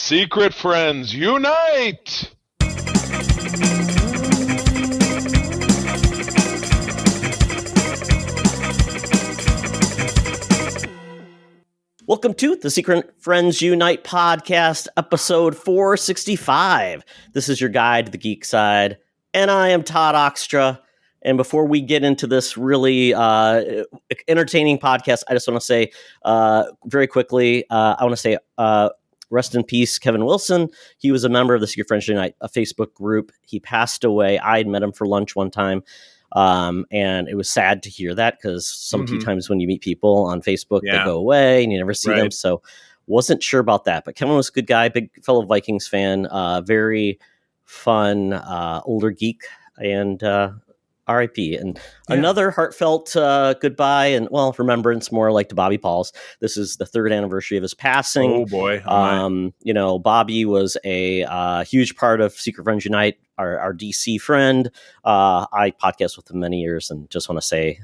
Secret friends, unite! Welcome to the Secret Friends Unite podcast, episode 465. This is your guide to the geek side, and I am Todd Oxtra. And before we get into this really entertaining podcast, I just want to say very quickly, I want to say rest in peace, Kevin Wilson. He was a member of the Secret Friends Unite, a Facebook group. He passed away. I had met him for lunch one time. And it was sad to hear that because sometimes when you meet people on Facebook, they go away and you never see them. So wasn't sure about that. But Kevin was a good guy, big fellow Vikings fan, very fun, older geek, and R.I.P. And another heartfelt goodbye and, well, remembrance more like to Bobby Pauls. This is the 3rd anniversary of his passing. Oh, boy. You know, Bobby was a huge part of Secret Friends Unite, our DC friend. I podcast with him many years and just want to say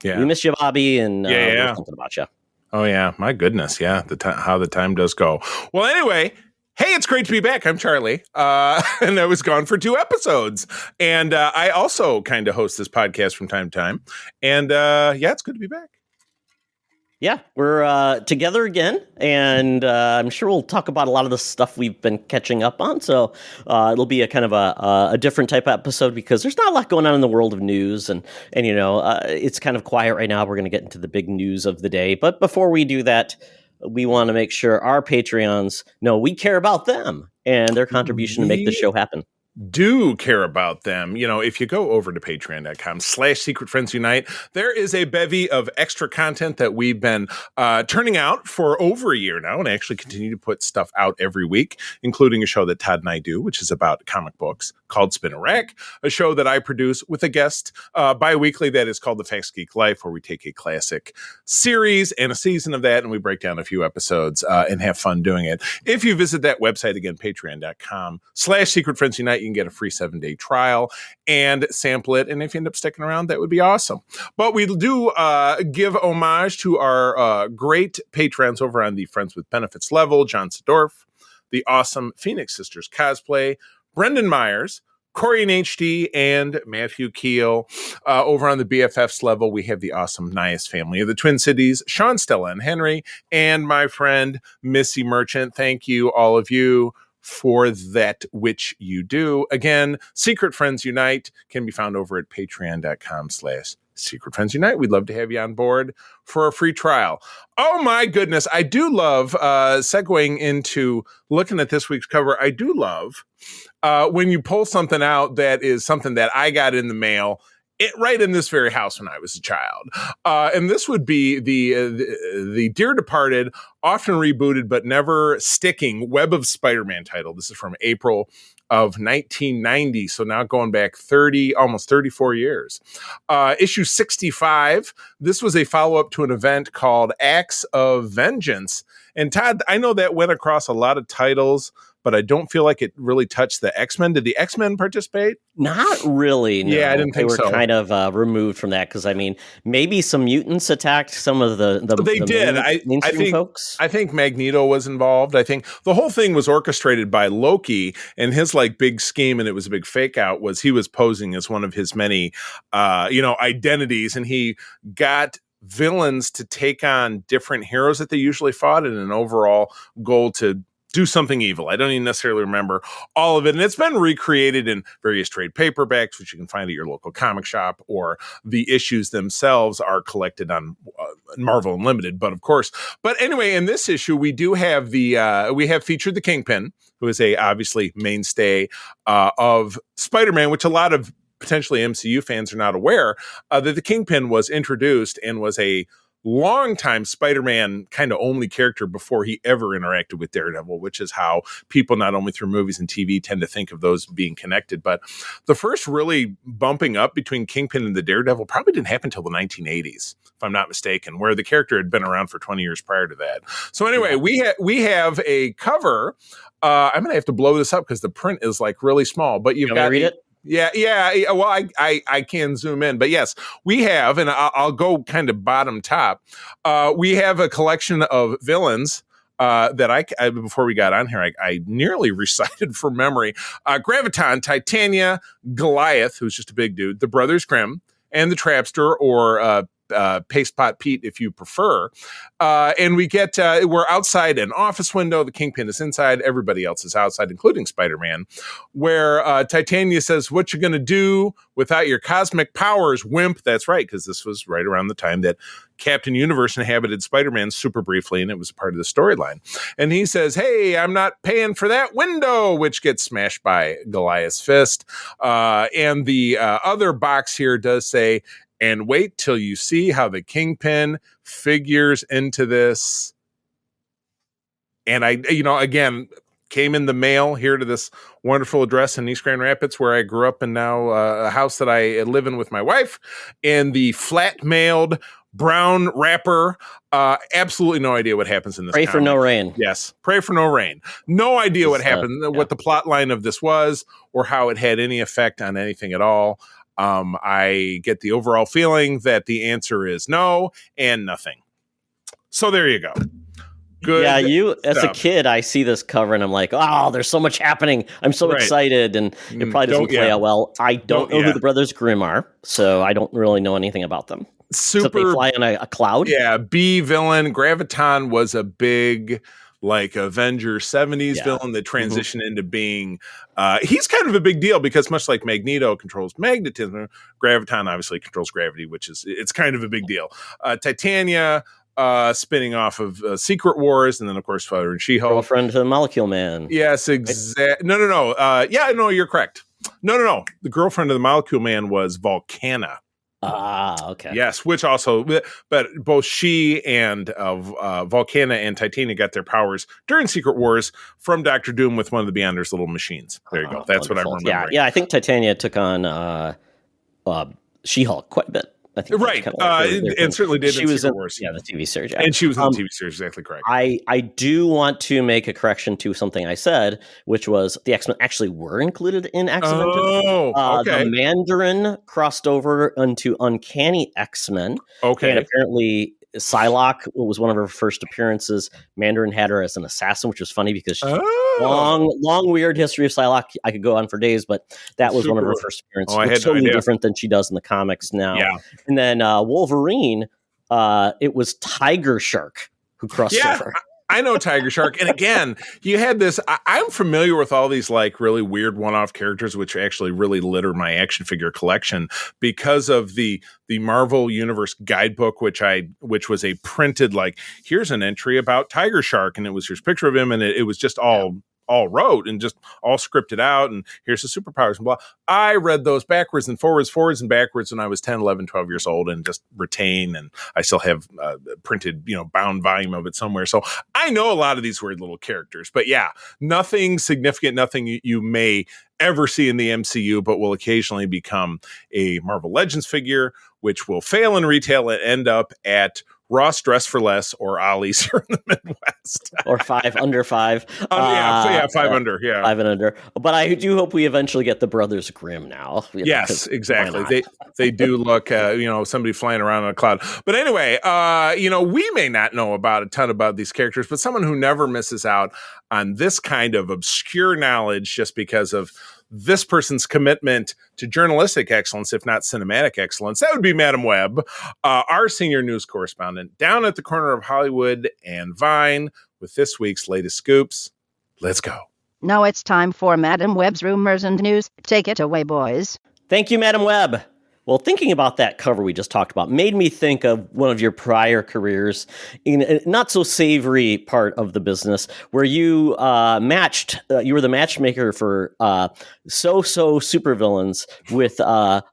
we miss you, Bobby, and we're thinking about you. Oh, yeah. My goodness. Yeah. How the time does go. Well, anyway. Hey, it's great to be back. I'm Charlie, and I was gone for 2 episodes. And I also kind of host this podcast from time to time. And it's good to be back. Yeah, we're together again, and I'm sure we'll talk about a lot of the stuff we've been catching up on. So it'll be a kind of a different type of episode because there's not a lot going on in the world of news, and you know, it's kind of quiet right now. We're going to get into the big news of the day. But before we do that, we want to make sure our Patreons know we care about them and their contribution to make the show happen. Do care about them. You know, if you go over to patreon.com/Secret Friends Unite, there is a bevy of extra content that we've been turning out for over a year now and actually continue to put stuff out every week, including a show that Todd and I do, which is about comic books called Spin a Rack, a show that I produce with a guest bi-weekly that is called The Facts Geek Life, where we take a classic series and a season of that and we break down a few episodes and have fun doing it. If you visit that website again, patreon.com/Secret Friends Unite, you can get a free 7-day trial and sample it. And if you end up sticking around, that would be awesome. But we do give homage to our great patrons over on the Friends with Benefits level, John Sedorf, the awesome Phoenix Sisters Cosplay, Brendan Myers, Corey in HD, and Matthew Keel. Over on the BFFs level, we have the awesome Nias family of the Twin Cities, Sean, Stella, and Henry, and my friend Missy Merchant. Thank you, all of you, for that which you do. Again, Secret Friends Unite can be found over at patreon.com/Secret Friends Unite. We'd love to have you on board for a free trial. Oh my goodness. I do love segueing into looking at this week's cover. I do love when you pull something out that is something that I got in the mail right in this very house when I was a child. And this would be the dear departed, often rebooted, but never sticking Webb of Spider-Man title. This is from April of 1990. So now going back almost 34 years. Issue 65. This was a follow-up to an event called Acts of Vengeance. And Todd, I know that went across a lot of titles, but I don't feel like it really touched the X-Men. Did the X-Men participate? Not really. No. Yeah, I didn't think so. They were kind of removed from that because, I mean, maybe some mutants attacked some of the they did. mainstream folks. I think Magneto was involved. I think the whole thing was orchestrated by Loki, and his like big scheme, and it was a big fake out, was he was posing as one of his many, identities, and he got villains to take on different heroes that they usually fought in an overall goal to do something evil. I don't even necessarily remember all of it. And it's been recreated in various trade paperbacks, which you can find at your local comic shop, or the issues themselves are collected on Marvel Unlimited. But of course, anyway, in this issue, we do have we have featured the Kingpin, who is a obviously mainstay of Spider-Man, which a lot of potentially MCU fans are not aware that the Kingpin was introduced and was a longtime Spider-Man kind of only character before he ever interacted with Daredevil, which is how people not only through movies and TV tend to think of those being connected. But the first really bumping up between Kingpin and the Daredevil probably didn't happen until the 1980s, if I'm not mistaken, where the character had been around for 20 years prior to that. So anyway, we have a cover. I'm going to have to blow this up because the print is like really small, but you've got to read it. Yeah. Well, I can zoom in, but yes, we have, and I'll go kind of bottom top. We have a collection of villains that I before we got on here, I nearly recited from memory. Graviton, Titania, Goliath, who's just a big dude, the Brothers Grimm, and the Trapster, or Paste Pot Pete, if you prefer. And we get, we're outside an office window. The Kingpin is inside. Everybody else is outside, including Spider-Man, where Titania says, "What you going to do without your cosmic powers, wimp?" That's right, because this was right around the time that Captain Universe inhabited Spider-Man super briefly, and it was a part of the storyline. And he says, "Hey, I'm not paying for that window," which gets smashed by Goliath's fist. And the other box here does say, "And wait till you see how the Kingpin figures into this." And I, again, came in the mail here to this wonderful address in East Grand Rapids, where I grew up, and now a house that I live in with my wife, and the flat mailed brown wrapper. Absolutely no idea what happens in this. Pray for no rain. Yes, pray for no rain. No idea what happened, what the plot line of this was, or how it had any effect on anything at all. I get the overall feeling that the answer is no and nothing. So there you go. Good. Yeah, you as a kid, I see this cover and I'm like, oh, there's so much happening. I'm so excited, and it probably doesn't play out well. I don't know who the Brothers Grimm are, so I don't really know anything about them. Super. Except they fly on a cloud. Yeah, B villain. Graviton was a big, like, Avenger 70s villain that transitioned into being, he's kind of a big deal because much like Magneto controls magnetism, Graviton obviously controls gravity, it's kind of a big deal. Titania, spinning off of Secret Wars, and then of course Father and She-Hulk. Girlfriend to the Molecule Man. Yes, exactly. No. No, you're correct. No. The girlfriend of the Molecule Man was Volcana. Ah, okay. Yes, which also, but both she and Volcana and Titania got their powers during Secret Wars from Dr. Doom with one of the Beyonders' little machines. There you go. That's wonderful. What I'm remembering. Yeah. I think Titania took on She-Hulk quite a bit. I think right, and certainly did. She was in Secret Wars. The TV series, and she was in the TV series. Exactly correct. I do want to make a correction to something I said, which was the X-Men actually were included in X-Men. Oh, okay. The Mandarin crossed over into Uncanny X-Men. Okay, and apparently Psylocke was one of her first appearances. Mandarin had her as an assassin, which was funny because she's long weird history of Psylocke. I could go on for days, but that was one of her first appearances. It's totally different than she does in the comics now. Yeah. And then Wolverine, it was Tiger Shark who crossed over. I know Tiger Shark. And again, you had this, I'm familiar with all these like really weird one-off characters, which actually really litter my action figure collection because of the Marvel Universe guidebook, which was a printed, like, here's an entry about Tiger Shark. And it was, here's a picture of him. And it was just all wrote and just all scripted out, and here's the superpowers and blah. I read those backwards and forwards and backwards when I was 10, 11, 12 years old, and just retain, and I still have printed, bound volume of it somewhere. So I know a lot of these weird little characters, but yeah, nothing significant, nothing you may ever see in the MCU, but will occasionally become a Marvel Legends figure, which will fail in retail and end up at Ross Dress for Less or Ollie's here in the Midwest. Or 5 under 5. 5 under. Yeah. 5 and under. But I do hope we eventually get the Brothers Grimm now. Yes, exactly. They do look, somebody flying around on a cloud. But anyway, we may not know a ton about these characters, but someone who never misses out on this kind of obscure knowledge just because of this person's commitment to journalistic excellence, if not cinematic excellence, that would be Madam Webb, our senior news correspondent down at the corner of Hollywood and Vine with this week's latest scoops. Let's go. Now it's time for Madam Webb's rumors and news. Take it away, boys. Thank you, Madam Webb. Well, thinking about that cover we just talked about made me think of one of your prior careers in a not so savory part of the business where you you were the matchmaker for so supervillains with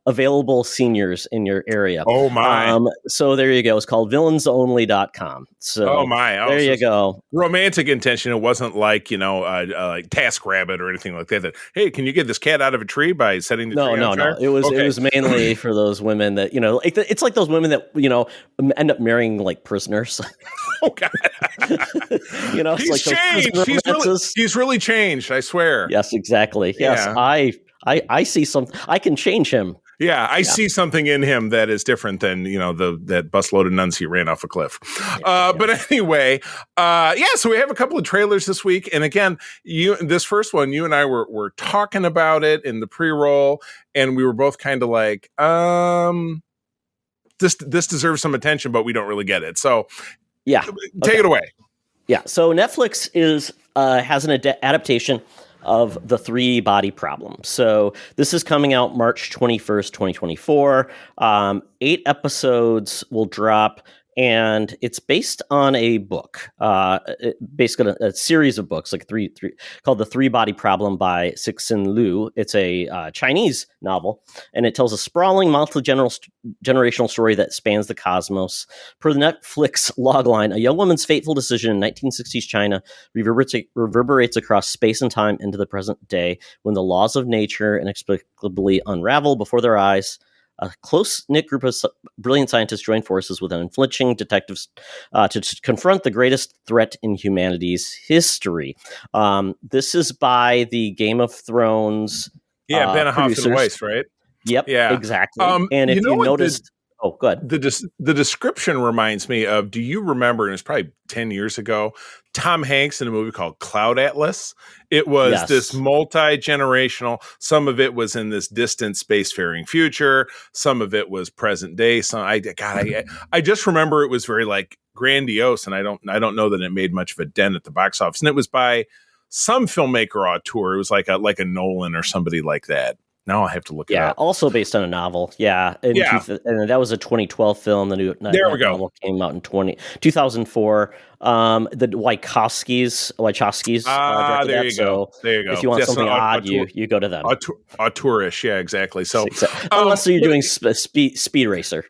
available seniors in your area. Oh my. So there you go. It's called villainsonly.com. So there you go. Romantic intention. It wasn't like, like TaskRabbit or anything like that. Hey, can you get this cat out of a tree by setting the tree on fire? It was mainly for those women that, it's like those women that, end up marrying like prisoners. Oh God. He's like changed. He's really changed. I swear. Yes, exactly. Yes. Yeah. I see something. I can change him. Yeah, I see something in him that is different than that busload of nuns he ran off a cliff. But anyway, so we have a couple of trailers this week, and again, this first one, you and I were talking about it in the pre-roll, and we were both kind of like, this deserves some attention, but we don't really get it. So, take it away. Yeah, so Netflix has an adaptation of The Three Body Problem. So this is coming out March 21st, 2024. 8 episodes will drop, and it's based on a book, basically a series of books, like three called The Three Body Problem by Cixin Liu. It's a Chinese novel, and it tells a sprawling, multi-generational story that spans the cosmos. Per the Netflix logline, a young woman's fateful decision in 1960s China reverberates across space and time into the present day, when the laws of nature inexplicably unravel before their eyes. A close-knit group of brilliant scientists join forces with an influential detectives to confront the greatest threat in humanity's history. This is by the Game of Thrones Benioff producers. and Weiss, right? Yep, exactly. And if you noticed... Oh, good. The description reminds me of, do you remember, and it's probably 10 years ago, Tom Hanks in a movie called Cloud Atlas? It was this multi-generational, some of it was in this distant spacefaring future, some of it was present day. I just remember it was very like grandiose, and I don't know that it made much of a dent at the box office. And it was by some filmmaker auteur. It was like a Nolan or somebody like that. Now I have to look it up. Yeah, also based on a novel. And that was a 2012 film. The new novel came out in 2004. The Wachowskis directed there that. You go. There you go. If you want something odd, you go to them. Auteurish, yeah, exactly. So unless you're doing Speed Racer.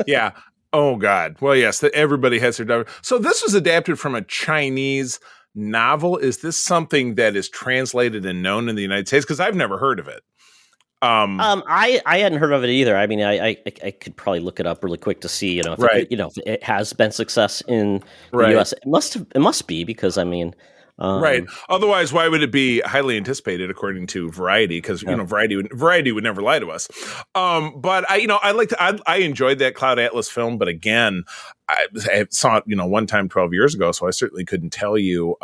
Yeah. Oh God. Well, yes. Everybody has their. So this was adapted from a Chinese novel. Is this something that is translated and known in the United States? Because I've never heard of it. I hadn't heard of it either. I mean, I could probably look it up really quick to see, if it has been success in the U.S. It must be, because I mean, right. Otherwise, why would it be highly anticipated according to Variety? Because Variety would never lie to us. But I enjoyed that Cloud Atlas film. But again, I saw it one time 12 years ago, so I certainly couldn't tell you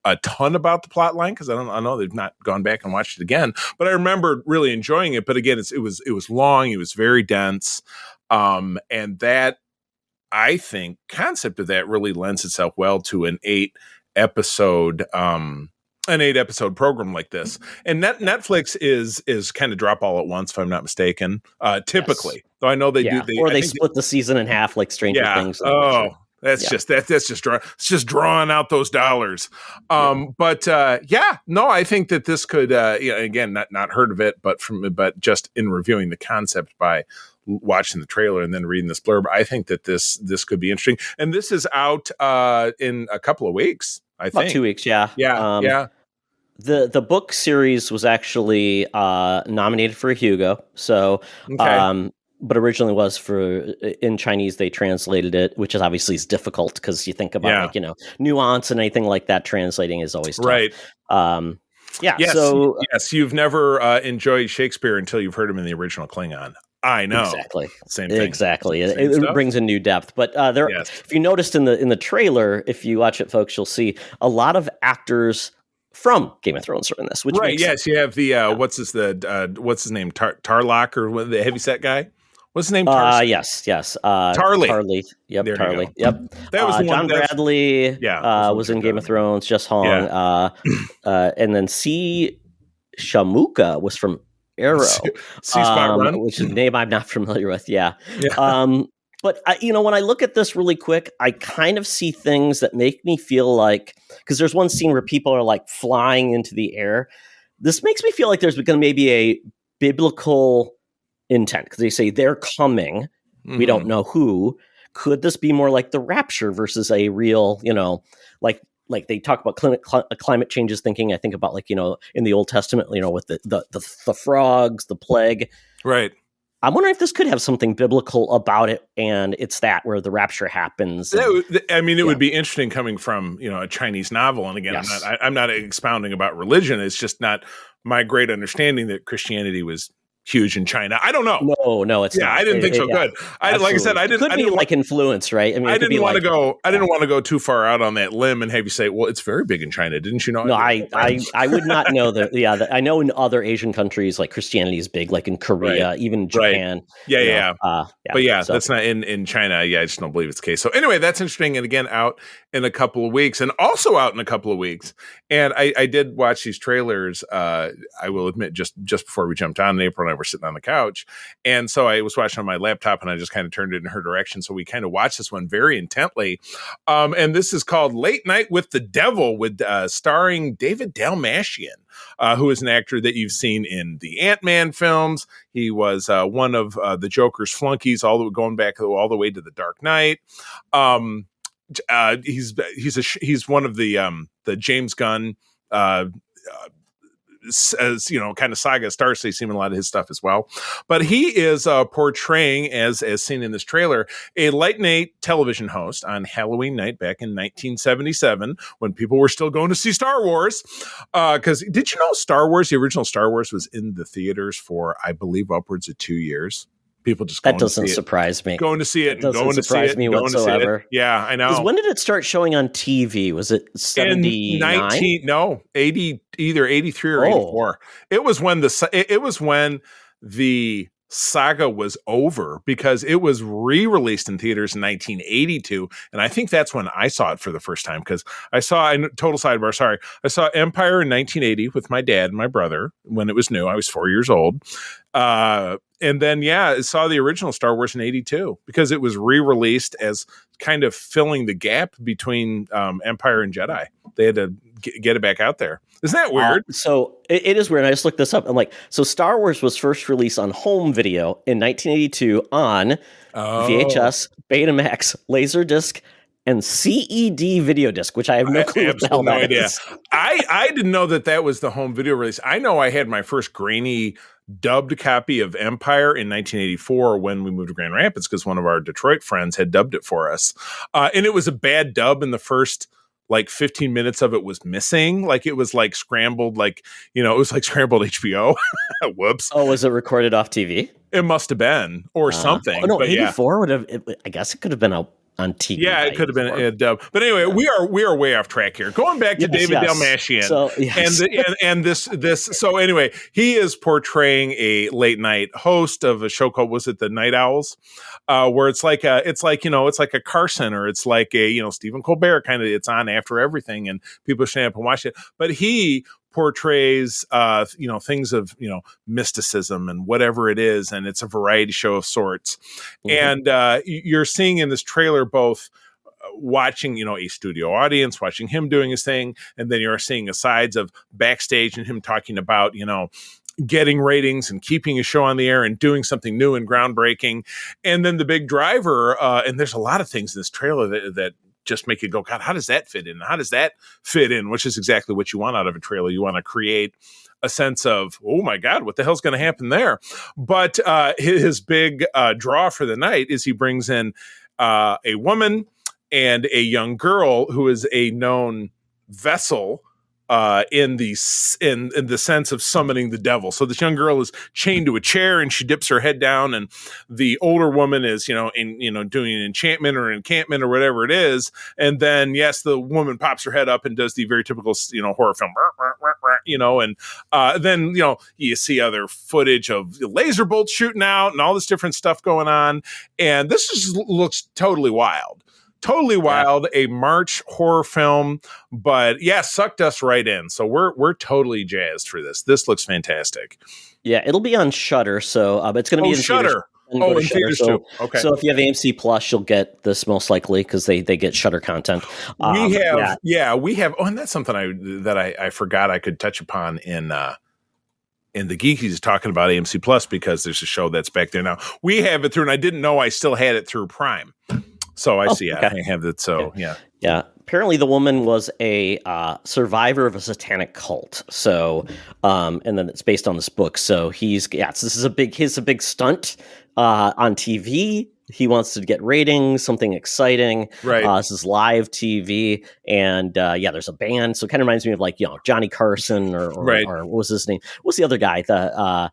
a ton about the plot line, because I know they've not gone back and watched it again, but I remember really enjoying it. But again, it was long, it was very dense, and that, I think, concept of that really lends itself well to an 8-episode program like this. And Netflix is kind of drop all at once, if I'm not mistaken. Typically, though I know they do, they split the season in half, like Stranger Things. That's just drawing out those dollars. I think that this could, again, not heard of it, but just in reviewing the concept by watching the trailer and then reading this blurb, I think that this could be interesting. And this is out in a couple of weeks. I think about 2 weeks. Yeah. The book series was actually nominated for a Hugo. So. Okay. But originally was in Chinese, they translated it, which is obviously difficult, because you think about nuance and anything like that. Translating is always tough. Right. Yes, you've never enjoyed Shakespeare until you've heard him in the original Klingon. I know. Exactly. Same thing. Exactly. It brings a new depth. But if you noticed in the trailer, if you watch it, folks, you'll see a lot of actors from Game of Thrones are in this. Which makes sense. You have the what's his name, Tarlock, or the heavyset guy. What's his name? Yes. Tarly. Tarly. Yep. There Tarly. Yep. That was John Bradley. Was in Game of Thrones. Jess Hong. Yeah. And then C. Shamuka was from Arrow. C-Spot Run, which is a name I'm not familiar with. Yeah. But when I look at this really quick, I kind of see things that make me feel like, because there's one scene where people are like flying into the air. This makes me feel like there's going to maybe a biblical intent, because they say they're coming. Mm-hmm. We don't know who. Could this be more like the rapture versus a real, like they talk about climate changes thinking. I think about in the Old Testament, with the frogs, the plague. Right. I'm wondering if this could have something biblical about it, and it's that where the rapture happens. It would be interesting coming from a Chinese novel. And again, yes. I'm not expounding about religion. It's just not my great understanding that Christianity was huge in China. I don't know. No, it's not. I didn't think so. Good. Like I said, I didn't. It could be like influence, right? I mean, I didn't want to go. I didn't want to go too far out on that limb and have you say, "Well, it's very big in China." Didn't you know? No, I would not know that. Yeah, I know in other Asian countries, like Christianity is big, like in Korea, even Japan. Yeah. But so. that's not in China. Yeah, I just don't believe it's the case. So anyway, that's interesting. And again, out in a couple of weeks, and also out in a couple of weeks. And I did watch these trailers. I will admit, just before we jumped on, April and I were sitting on the couch, and so I was watching on my laptop, and I just kind of turned it in her direction. So we kind of watched this one very intently. And this is called Late Night with the Devil, with starring David Dalmatian, who is an actor that you've seen in the Ant-Man films. He was one of the Joker's flunkies, going back all the way to the Dark Knight. He's one of the James Gunn as kind of saga stars. So you see him in a lot of his stuff as well. But he is portraying, as seen in this trailer, a late night television host on Halloween night back in 1977 when people were still going to see Star Wars. Because did you know the original Star Wars was in the theaters for, I believe, upwards of 2 years? People just that doesn't surprise me. Going to see it, going to surprise me whatsoever. Yeah, I know. When did it start showing on TV? Was it 79? No, 80, either 83 or 84. It was when the saga was over, because it was re-released in theaters in 1982, and I think that's when I saw it for the first time, because I saw Empire in 1980 with my dad and my brother when it was new. I was 4 years old. And then, I saw the original Star Wars in 82 because it was re-released as kind of filling the gap between Empire and Jedi. They had to get it back out there. Isn't that weird? So it is weird. I just looked this up. I'm like, so Star Wars was first released on home video in 1982 on VHS, Betamax, Laserdisc, and CED video disc, which I have no clue what the hell that is. I didn't know that was the home video release. I know I had my first grainy dubbed copy of Empire in 1984 when we moved to Grand Rapids, because one of our Detroit friends had dubbed it for us. And it was a bad dub, in the first 15 minutes of it was missing. It was scrambled, it was like scrambled HBO. Whoops. Oh, was it recorded off TV? It must have been, or something. Oh, no, 84 would have, I guess it could have been on TV. Yeah, it could have been a dub. But anyway, we are way off track here. Going back to David Dalmatian. So, and this. So anyway, he is portraying a late night host of a show called, was it the Night Owls? Where it's like a Carson, or it's like a, Stephen Colbert kind of, it's on after everything and people stand up and watch it. But he portrays things of mysticism and whatever it is, and it's a variety show of sorts. And you're seeing in this trailer both watching a studio audience watching him doing his thing, and then you're seeing the sides of backstage and him talking about getting ratings and keeping a show on the air and doing something new and groundbreaking. And then the big driver, and there's a lot of things in this trailer that just make you go, God, how does that fit in? How does that fit in? Which is exactly what you want out of a trailer. You want to create a sense of, oh my God, what the hell's going to happen there? But his big draw for the night is he brings in a woman and a young girl who is a known vessel in the sense of summoning the devil. So this young girl is chained to a chair and she dips her head down, and the older woman is, doing an enchantment or an encampment or whatever it is. And then, yes, the woman pops her head up and does the very typical, horror film, and then, you see other footage of laser bolts shooting out and all this different stuff going on. And this just looks totally wild. A March horror film, but sucked us right in. So we're totally jazzed for this. This looks fantastic. Yeah, it'll be on Shudder, so it's going to be in Shudder. In theaters too. Okay. So if you have AMC Plus, you'll get this most likely because they get Shudder content. We have. Oh, and that's something I forgot I could touch upon in the Geek. He's talking about AMC Plus because there's a show that's back there now. We have it through, and I didn't know I still had it through Prime. So I see. Okay. I have it. So yeah. Apparently, the woman was a survivor of a satanic cult. So, and then it's based on this book. So so this is a big stunt on TV. He wants to get ratings, something exciting. Right. This is live TV, and there's a band. So it kind of reminds me of Johnny Carson or what was his name? What's the other guy?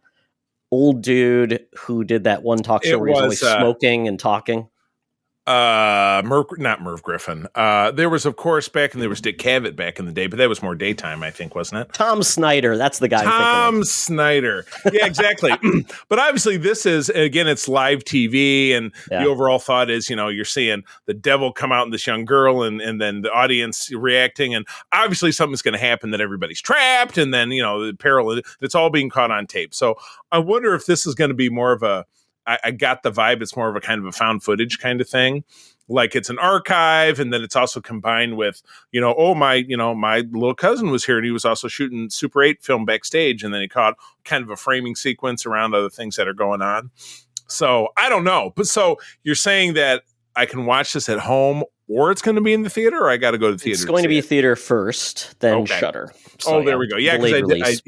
old dude who did that one talk show It where he's was, always smoking and talking? Not Merv Griffin. There was, of course, there was Dick Cavett back in the day, but that was more daytime, I think, wasn't it? Tom Snyder, that's the guy. Tom Snyder. Yeah, exactly. But obviously this is, again, it's live TV, and the overall thought is, you're seeing the devil come out in this young girl, and then the audience reacting, and obviously something's going to happen that everybody's trapped, and then, the peril, it's all being caught on tape. So I wonder if this is going to be more of I got the vibe it's more of a kind of a found footage kind of thing. Like it's an archive, and then it's also combined with, my little cousin was here and he was also shooting Super 8 film backstage, and then he caught kind of a framing sequence around other things that are going on. So I don't know. But so you're saying that I can watch this at home, or it's going to be in the theater, or I got to go to the theater? It's going to be theater first, then Shudder. So, there we go. Yeah, because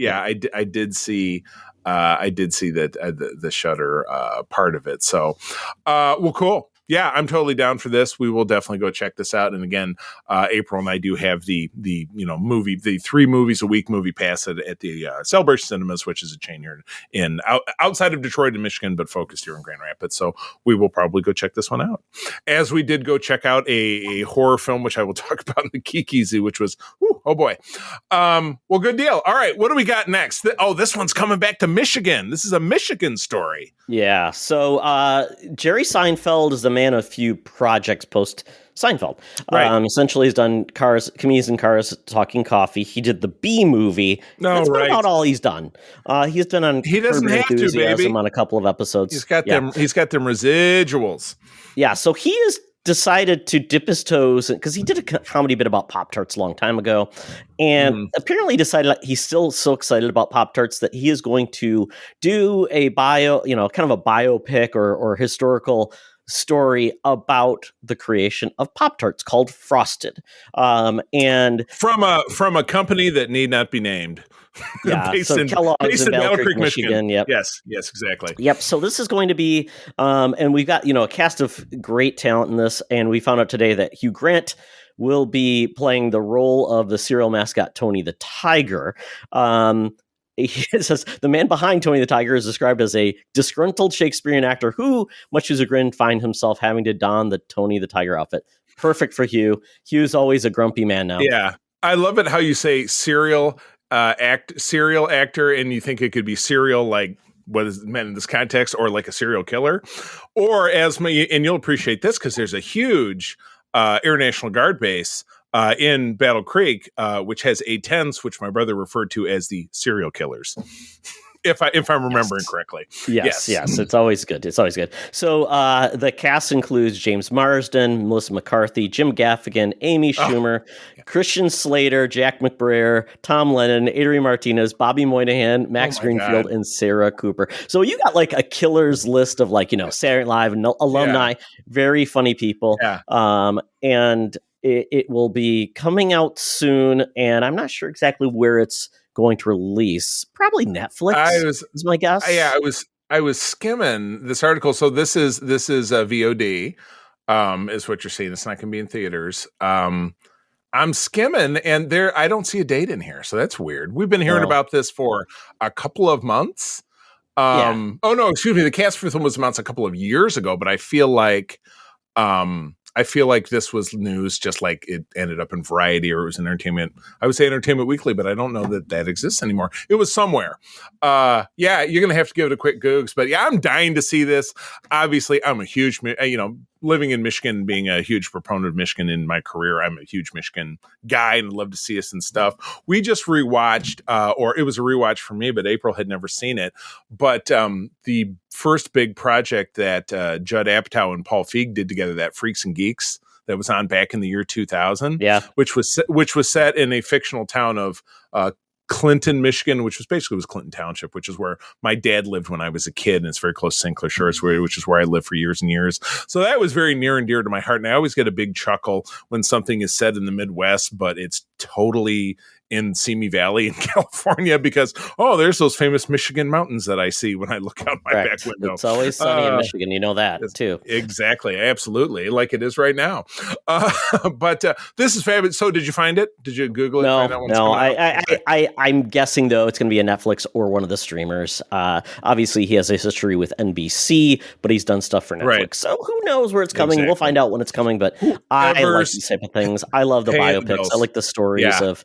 I did see. I did see that the Shudder part of it. So, well, cool. Yeah, I'm totally down for this. We will definitely go check this out. And again, April and I do have the movie, the 3 movies a week movie pass at the Celebration Cinemas, which is a chain here outside of Detroit and Michigan, but focused here in Grand Rapids. So we will probably go check this one out. As we did go check out a horror film, which I will talk about in the Geek Easy, which was, oh boy. Well, good deal. All right, what do we got next? This one's coming back to Michigan. This is a Michigan story. Yeah. So Jerry Seinfeld is the man of few projects post Seinfeld. Right. Essentially, he's done Comedians in Cars, Talking Coffee. He did the Bee Movie. That's about all he's done. He's done on He doesn't have to, baby. On a couple of episodes. He's got them. He's got them residuals. Yeah. So he has decided to dip his toes because he did a comedy bit about Pop-Tarts a long time ago, and apparently decided he's still so excited about Pop-Tarts that he is going to do a kind of a biopic or historical story about the creation of Pop-Tarts called Frosted. And from a company that need not be named. Yeah, based so in Kellogg's in Battle Creek, Michigan. Yep. Yes, exactly. Yep. So this is going to be, and we've got a cast of great talent in this, and we found out today that Hugh Grant will be playing the role of the cereal mascot Tony the Tiger. He says the man behind Tony the Tiger is described as a disgruntled Shakespearean actor who, much to his chagrin, finds himself having to don the Tony the Tiger outfit. Perfect for Hugh. Hugh's always a grumpy man now. Yeah, I love it how you say serial actor, and you think it could be serial like what is meant in this context, or like a serial killer, or and you'll appreciate this because there's a huge Air National Guard base in Battle Creek, which has A-10s, which my brother referred to as the serial killers. If I'm remembering correctly. Yes. It's always good. So the cast includes James Marsden, Melissa McCarthy, Jim Gaffigan, Amy Schumer, Christian Slater, Jack McBrayer, Tom Lennon, Adrian Martinez, Bobby Moynihan, Max Greenfield, and Sarah Cooper. So you got like a killer's list of Saturday Night Live and alumni, very funny people. Yeah. And it will be coming out soon, and I'm not sure exactly where it's going to release. Probably Netflix is my guess. Yeah, I was skimming this article. So this is a VOD, is what you're seeing. It's not going to be in theaters. I'm skimming, and I don't see a date in here, so that's weird. We've been hearing about this for a couple of months. Oh no, excuse me. The cast for the film was announced a couple of years ago, but I feel like this was news, just like it ended up in Variety, or it was in Entertainment. I would say Entertainment Weekly, but I don't know that exists anymore. It was somewhere. You're going to have to give it a quick Googs. But yeah, I'm dying to see this. Obviously, I'm a huge, living in Michigan, being a huge proponent of Michigan in my career, I'm a huge Michigan guy and love to see us and stuff. We just rewatched, or it was a rewatch for me, but April had never seen it. But the first big project that Judd Apatow and Paul Feig did together, that Freaks and Geeks, that was on back in the year 2000, which was set in a fictional town of Clinton, Michigan, which was Clinton Township, which is where my dad lived when I was a kid, and it's very close to St. Clair Shores, which is where I lived for years and years. So that was very near and dear to my heart, and I always get a big chuckle when something is said in the Midwest, but it's totally in Simi Valley in California because, there's those famous Michigan mountains that I see when I look out my back window. It's always sunny in Michigan. You know that, too. Exactly. Absolutely. Like it is right now. But this is fabulous. So did you find it? Did you Google it? No. I'm guessing, though, it's going to be a Netflix or one of the streamers. Obviously, he has a history with NBC, but he's done stuff for Netflix. Right. So who knows where it's coming? Exactly. We'll find out when it's coming. But I like these type of things. I love the biopics. I like the stories of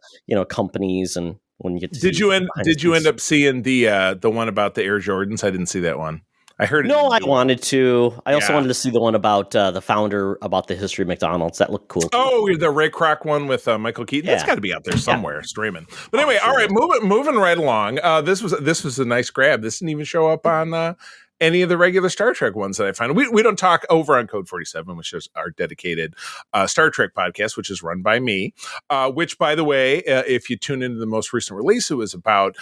companies and when you get to Did you end up seeing the one about the Air Jordans? I didn't see that one. I heard it. No, I wanted to. I also wanted to see the one about the founder, about the history of McDonald's. That looked cool. Oh, the Ray Kroc one with Michael Keaton. That's got to be out there somewhere streaming. But anyway, all right, moving right along. This was a nice grab. This didn't even show up on any of the regular Star Trek ones that I find. We don't talk over on Code 47, which is our dedicated Star Trek podcast, which is run by me, which, by the way, if you tune into the most recent release, it was about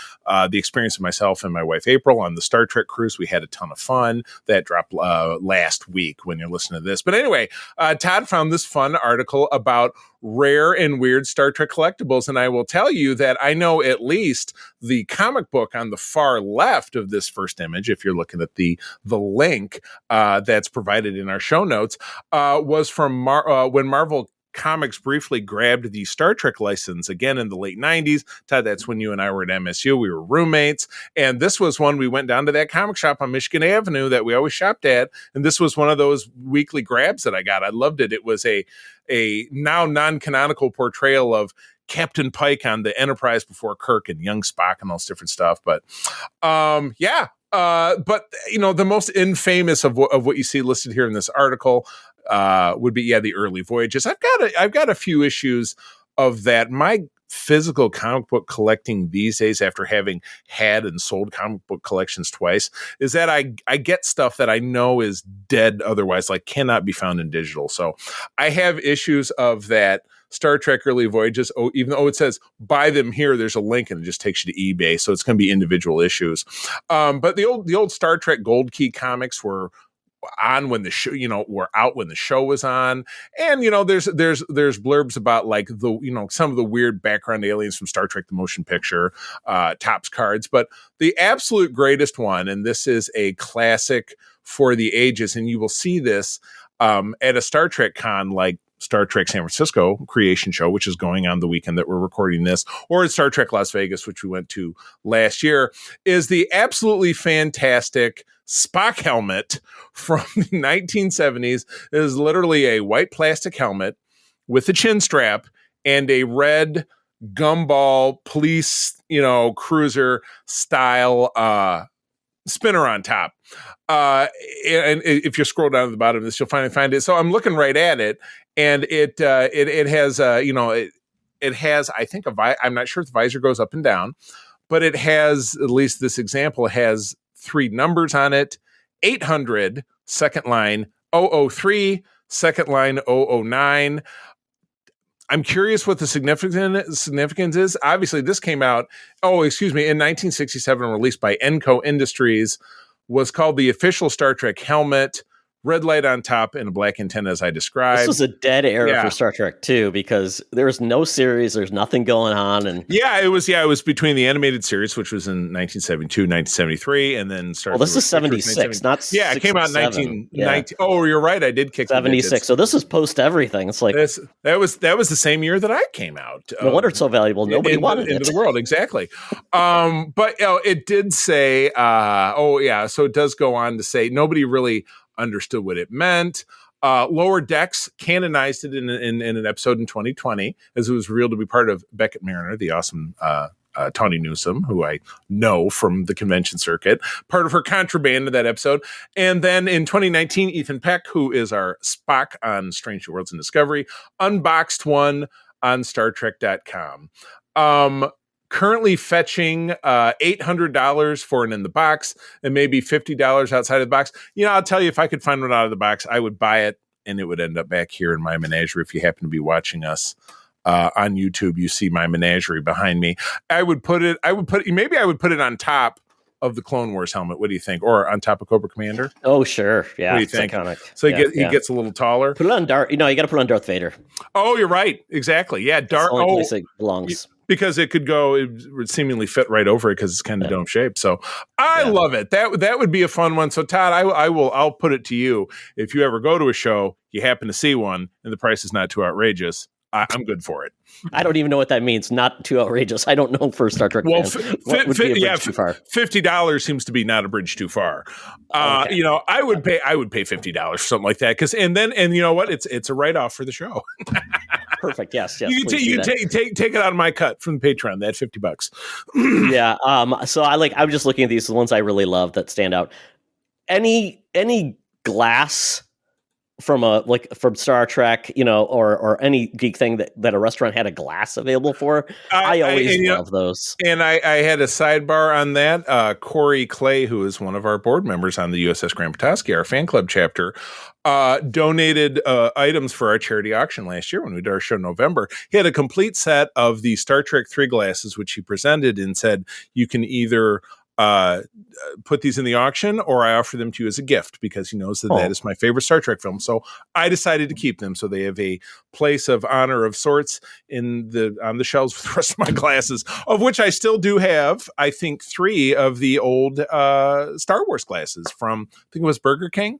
the experience of myself and my wife, April, on the Star Trek cruise. We had a ton of fun. That dropped last week when you're listening to this. But anyway, Todd found this fun article about rare and weird Star Trek collectibles. And I will tell you that I know at least the comic book on the far left of this first image, if you're looking at the link that's provided in our show notes, was from when Marvel Comics briefly grabbed the Star Trek license again in the late 90s. Todd, that's when you and I were at MSU. We were roommates. And this was one we went down to that comic shop on Michigan Avenue that we always shopped at. And this was one of those weekly grabs that I got. I loved it. It was a now non-canonical portrayal of Captain Pike on the Enterprise before Kirk and young Spock and all this different stuff. But but the most infamous of what you see listed here in this article would be the early voyages. I've got a few issues of that. My physical comic book collecting these days, after having had and sold comic book collections twice, is that I get stuff that I know is dead otherwise, like cannot be found in digital. So I have issues of that Star Trek early voyages. Even though it says buy them here, there's a link and it just takes you to eBay. So it's going to be individual issues. But the old Star Trek Gold Key comics were on when the show, were out when the show was on. And, there's blurbs about like some of the weird background aliens from Star Trek, the motion picture, Topps cards, but the absolute greatest one. And this is a classic for the ages. And you will see this, at a Star Trek con, like Star Trek San Francisco Creation Show, which is going on the weekend that we're recording this, or at Star Trek Las Vegas, which we went to last year, is the absolutely fantastic Spock helmet from the 1970s. It is literally a white plastic helmet with a chin strap and a red gumball police, cruiser style spinner on top. And if you scroll down to the bottom of this, you'll find it. So I'm looking right at it, and it has it has, I think, I'm not sure if the visor goes up and down, but it has, at least this example has 3 numbers on it: 800 second line 003, second line 009. I'm curious what the significance is. Obviously, this came out, in 1967, released by Enco Industries, was called the official Star Trek helmet. Red light on top and a black antenna, as I described. This was a dead era for Star Trek too, because there was no series, there's nothing going on, and it was between the animated series, which was in 1972, 1973, and then Star Trek. Well, this is 76, not 67. It came out in 1990. Oh, you're right, I did kick 76. So this is post everything. It's like that was the same year that I came out. No wonder it's so valuable. Nobody wanted it into the world, exactly. But it did say, so it does go on to say nobody really understood what it meant. Lower Decks canonized it in an episode in 2020, as it was revealed to be part of Beckett Mariner, the awesome Tawny Newsome, who I know from the convention circuit, part of her contraband in that episode. And then in 2019, Ethan Peck, who is our Spock on Strange New Worlds and Discovery, unboxed one on StarTrek.com. Currently fetching $800 for an in the box and maybe $50 outside of the box. I'll tell you, if I could find one out of the box, I would buy it, and it would end up back here in my menagerie. If you happen to be watching us on YouTube, you see my menagerie behind me. I would put it on top of the Clone Wars helmet. What do you think? Or on top of Cobra Commander? Oh, sure. Yeah. What do you think? Iconic. So he gets a little taller. Put it on Darth. You got to put it on Darth Vader. Oh, you're right. Exactly. Yeah. That's the only place it belongs. because it would seemingly fit right over it because it's kind of dome shaped. So I love it. That would be a fun one. So Todd, I'll put it to you. If you ever go to a show, you happen to see one, and the price is not too outrageous, I'm good for it. I don't even know what that means. Not too outrageous. I don't know for Star Trek fans. What would be a bridge too far? $50 seems to be not a bridge too far. Okay. You know, I would pay $50 for something like that and you know what? It's a write off for the show. Perfect. Yes. You can take it out of my cut from the Patreon. That $50. Yeah. So I'm just looking at these, the ones I really love that stand out. Any glass from Star Trek, you know, or any geek thing that a restaurant had a glass available for. I always love those. And I had a sidebar on that. Corey Clay, who is one of our board members on the USS Grand Petoskey, our fan club chapter, donated items for our charity auction last year when we did our show in November. He had a complete set of the Star Trek 3 glasses, which he presented and said, you can either put these in the auction or I offer them to you as a gift because he knows that is my favorite Star Trek film. So I decided to keep them. So they have a place of honor of sorts on the shelves with the rest of my glasses, of which I still do have, I think, 3 of the old Star Wars glasses from, I think it was Burger King,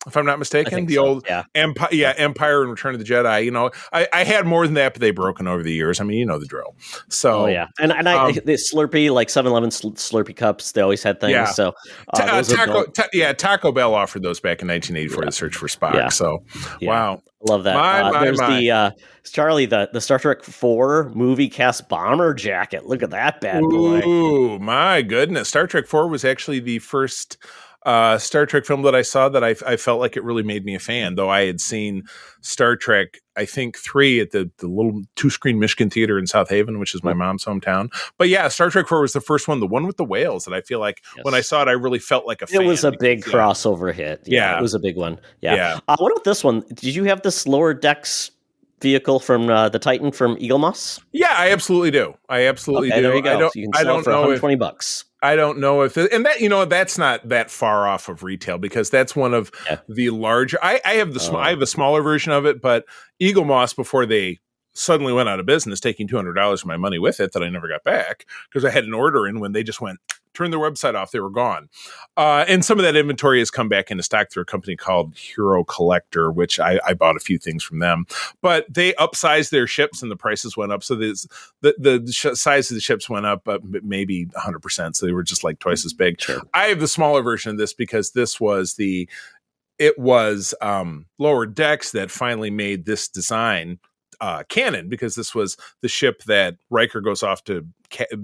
if I'm not mistaken, the old Empire and Return of the Jedi. You know, I had more than that, but they've broken over the years. I mean, you know the drill. So, and I the Slurpee, like 7-Eleven Slurpee cups, they always had things. Yeah. So, Taco Bell offered those back in 1984 to search for Spock. Yeah. So, wow, love that. There's the Charlie, the Star Trek 4 movie cast bomber jacket. Look at that bad boy. Ooh, my goodness! Star Trek 4 was actually the first Star Trek film that I saw that I felt like it really made me a fan, though I had seen Star Trek, I think 3 at the little 2-screen Michigan theater in South Haven, which is my mom's hometown. But yeah, Star Trek 4 was the first one, the one with the whales, that I feel like when I saw it, I really felt like a fan. It was a big crossover hit. Yeah, it was a big one. Yeah. What about this one? Did you have this lower decks vehicle from the Titan from Eagle Moss? Yeah, I absolutely do. Do. There you go. You can sell it for $120. I don't know if and that, you know, that's not that far off of retail because that's one of the larger. I have I have a smaller version of it, but Eagle Moss, before they suddenly went out of business, taking $200 of my money with it that I never got back because I had an order in when they just turned their website off, they were gone. And some of that inventory has come back into stock through a company called Hero Collector, which I bought a few things from them. But they upsized their ships and the prices went up. So the size of the ships went up maybe 100%. So they were just like twice as big. Sure. I have the smaller version of this because this was Lower Decks that finally made this design canon, because this was the ship that Riker goes off to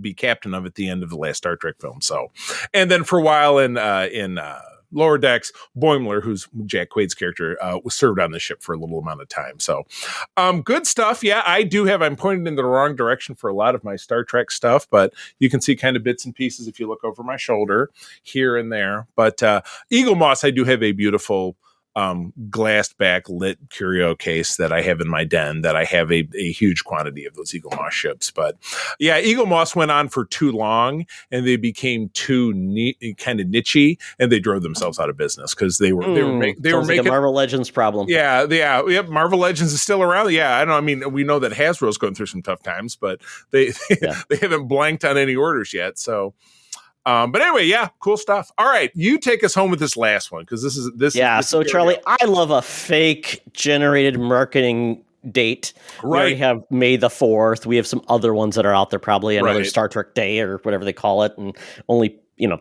be captain of at the end of the last Star Trek film. So, and then for a while in Lower Decks, Boimler, who's Jack Quaid's character, was served on the ship for a little amount of time. So, good stuff. Yeah, I'm pointed in the wrong direction for a lot of my Star Trek stuff, but you can see kind of bits and pieces if you look over my shoulder here and there. But Eagle Moss, I do have a beautiful glassed back lit curio case that I have in my den, that I have a huge quantity of those Eagle Moss ships. But yeah, Eagle Moss went on for too long and they became too kind of nichey, and they drove themselves out of business because they were making a Marvel Legends problem. Yeah. Marvel Legends is still around. Yeah, I mean, we know that Hasbro's going through some tough times, but they haven't blanked on any orders yet. So. But anyway, yeah, cool stuff. All right, you take us home with this last one, because this. So Charlie, I love a fake generated marketing date. Right. We already have May the 4th. We have some other ones that are out there, probably another Star Trek Day or whatever they call it, and only.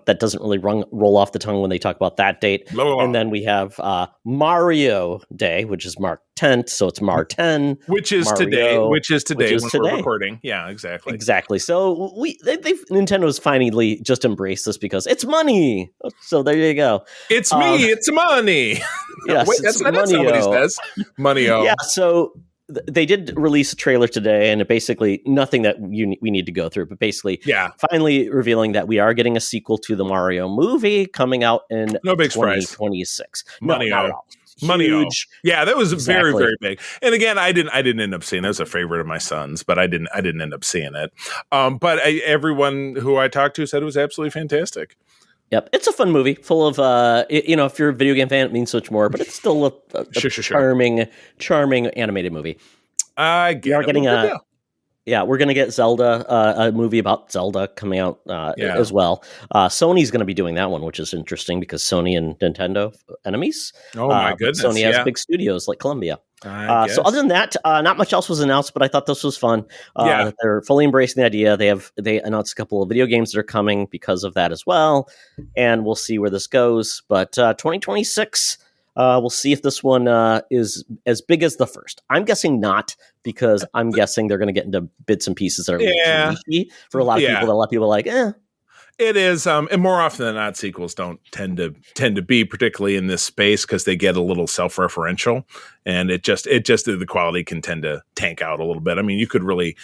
That doesn't really roll off the tongue when they talk about that date. And then we have Mario Day, which is March 10th. So it's Mar 10. Which is today when we're recording. Yeah, exactly. Exactly. So Nintendo's finally just embraced this because it's money. So there you go. It's me. It's money. Yes, wait, that's not what he says. Money-o. Yeah, so they did release a trailer today, and it basically nothing that we need to go through, but basically, finally revealing that we are getting a sequel to the Mario movie coming out in 2026. Money not at all. Huge. Yeah, that was very, very big. And again, I didn't end up seeing it. It was a favorite of my son's, but I didn't end up seeing it. But everyone who I talked to said it was absolutely fantastic. Yep, it's a fun movie, full of if you're a video game fan, it means so much more, but it's still a charming animated movie. I get it. Yeah, we're gonna get Zelda, a movie about Zelda coming out as well. Sony's gonna be doing that one, which is interesting because Sony and Nintendo enemies. Oh my But goodness! Sony has big studios like Columbia. I guess. So other than that, not much else was announced, but I thought this was fun. Yeah. That they're fully embracing the idea. They announced a couple of video games that are coming because of that as well, and we'll see where this goes. But 2026. We'll see if this one is as big as the first. I'm guessing not, because I'm guessing they're going to get into bits and pieces that are too niche for a lot of people. That a lot of people are like, eh. It is, and more often than not, sequels don't tend to be, particularly in this space, because they get a little self-referential, and it just the quality can tend to tank out a little bit. I mean, you could really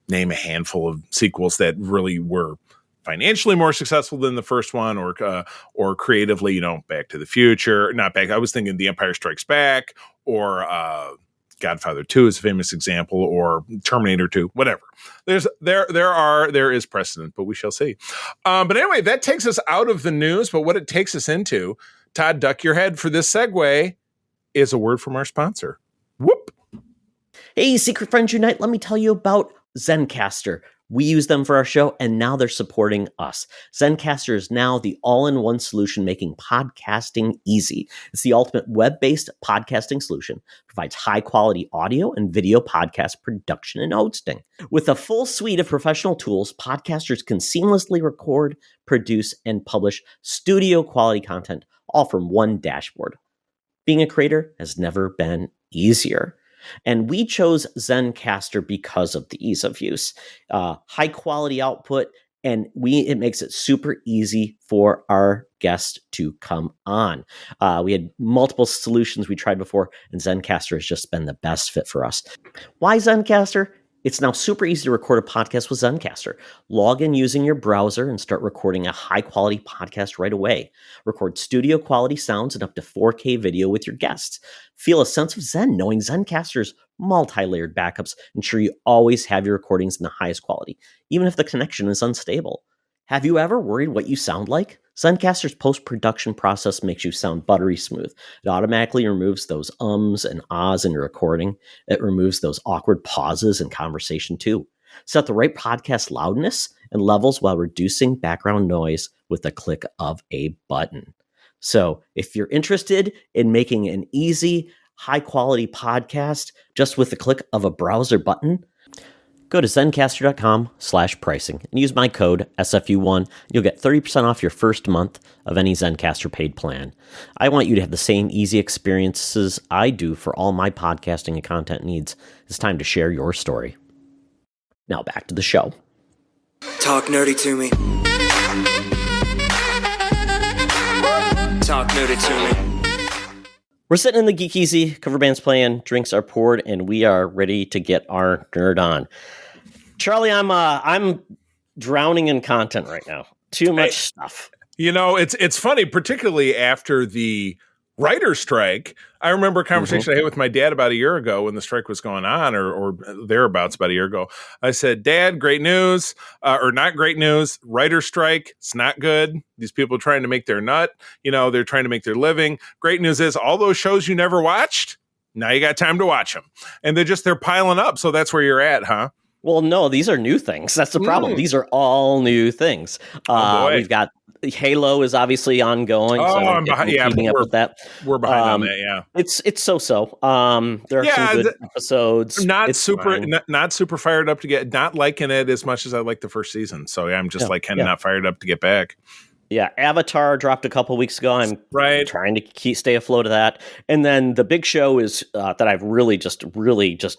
name a handful of sequels that really were financially more successful than the first one, or creatively, Back to the Future, not Back. I was thinking The Empire Strikes Back, or Godfather 2 is a famous example, or Terminator 2, whatever. There is precedent, but we shall see. But anyway, that takes us out of the news. But what it takes us into, Todd, duck your head for this segue, is a word from our sponsor. Whoop. Hey, Secret Friends Unite, let me tell you about Zencastr. We use them for our show, and now they're supporting us. Zencastr is now the all-in-one solution making podcasting easy. It's the ultimate web-based podcasting solution. Provides high-quality audio and video podcast production and hosting. With a full suite of professional tools, podcasters can seamlessly record, produce, and publish studio-quality content, all from one dashboard. Being a creator has never been easier. And we chose Zencastr because of the ease of use, high quality output, and it makes it super easy for our guests to come on. We had multiple solutions we tried before, and Zencastr has just been the best fit for us. Why Zencastr? It's now super easy to record a podcast with Zencastr. Log in using your browser and start recording a high-quality podcast right away. Record studio-quality sounds and up to 4K video with your guests. Feel a sense of zen knowing Zencastr's multi-layered backups ensure you always have your recordings in the highest quality, even if the connection is unstable. Have you ever worried what you sound like? Zencastr's post-production process makes you sound buttery smooth. It automatically removes those ums and ahs in your recording. It removes those awkward pauses in conversation too. Set the right podcast loudness and levels while reducing background noise with the click of a button. So if you're interested in making an easy, high-quality podcast just with the click of a browser button, go to Zencastr.com/pricing and use my code SFU1. You'll get 30% off your first month of any Zencastr paid plan. I want you to have the same easy experiences I do for all my podcasting and content needs. It's time to share your story. Now back to the show. Talk nerdy to me. Talk nerdy to me. We're sitting in the Geek Easy, cover band's playing, drinks are poured, and we are ready to get our nerd on. Charlie, I'm drowning in content right now. Too much stuff. It's funny, particularly after the writer's strike. I remember a conversation I had with my dad about a year ago when the strike was going on, or thereabouts about a year ago. I said, Dad, great news, or not great news. Writer's strike, it's not good. These people are trying to make their nut. They're trying to make their living. Great news is all those shows you never watched, now you got time to watch them. And they're piling up. So that's where you're at, huh? Well, no, these are new things. That's the problem. These are all new things. We've got Halo is obviously ongoing. Oh, so I'm behind. Yeah, keeping up with that. We're behind on that. Yeah, it's so. There are some good episodes. Not super fired up to get. Not liking it as much as I like the first season. So yeah, I'm just not fired up to get back. Yeah, Avatar dropped a couple weeks ago. I'm trying to stay afloat of that. And then the big show is that I've really just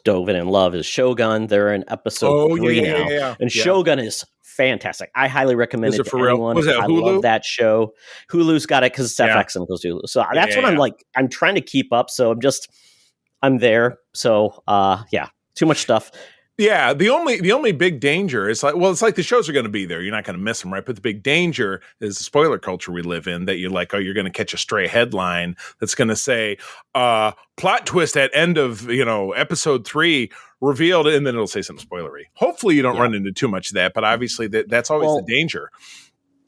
dove in and love is Shogun. They're in episode 3 now. Yeah. And Shogun is fantastic. I highly recommend it to anyone. Was it I Hulu? love that show. Hulu's got it because it's FX and goes to Hulu. So that's what I'm like. I'm trying to keep up. So I'm there. So too much stuff. Yeah, the only big danger is it's like the shows are going to be there. You're not going to miss them, right? But the big danger is the spoiler culture we live in, that you're like, you're going to catch a stray headline that's going to say, plot twist at end of, episode 3 revealed, and then it'll say something spoilery. Hopefully you don't run into too much of that, but obviously that's always the danger.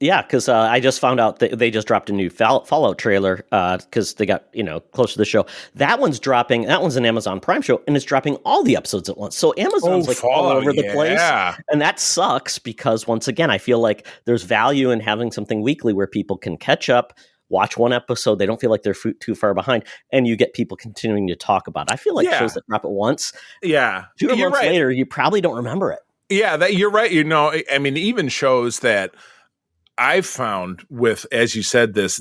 Yeah, because I just found out that they just dropped a new Fallout trailer because they got close to the show. That one's dropping. That one's an Amazon Prime show, and it's dropping all the episodes at once. So Amazon's like all Fallout, over the place, yeah. and that sucks because once again, I feel like there's value in having something weekly where people can catch up, watch one episode. They don't feel like they're too far behind, and you get people continuing to talk about it. I feel like shows that drop at once, 2 months later, you probably don't remember it. Yeah, that you're right. I mean, even shows that I've found with, as you said, this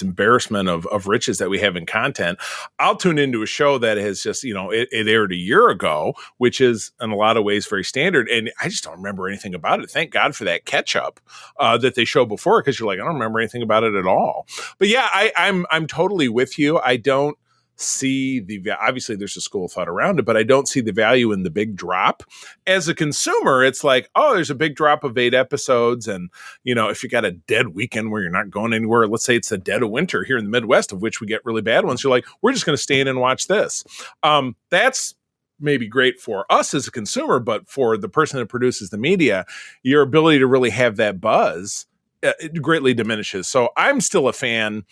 embarrassment of riches that we have in content, I'll tune into a show that has just, it aired a year ago, which is in a lot of ways very standard. And I just don't remember anything about it. Thank God for that catch up that they showed before, because you're like, I don't remember anything about it at all. But yeah, I'm totally with you. I don't see obviously there's a school of thought around it, but I don't see the value in the big drop. As a consumer, it's like, oh, there's a big drop of 8 episodes. And, if you got a dead weekend where you're not going anywhere, let's say it's the dead of winter here in the Midwest, of which we get really bad ones, you're like, we're just going to stay in and watch this. That's maybe great for us as a consumer, but for the person that produces the media, your ability to really have that buzz it greatly diminishes. So I'm still a fan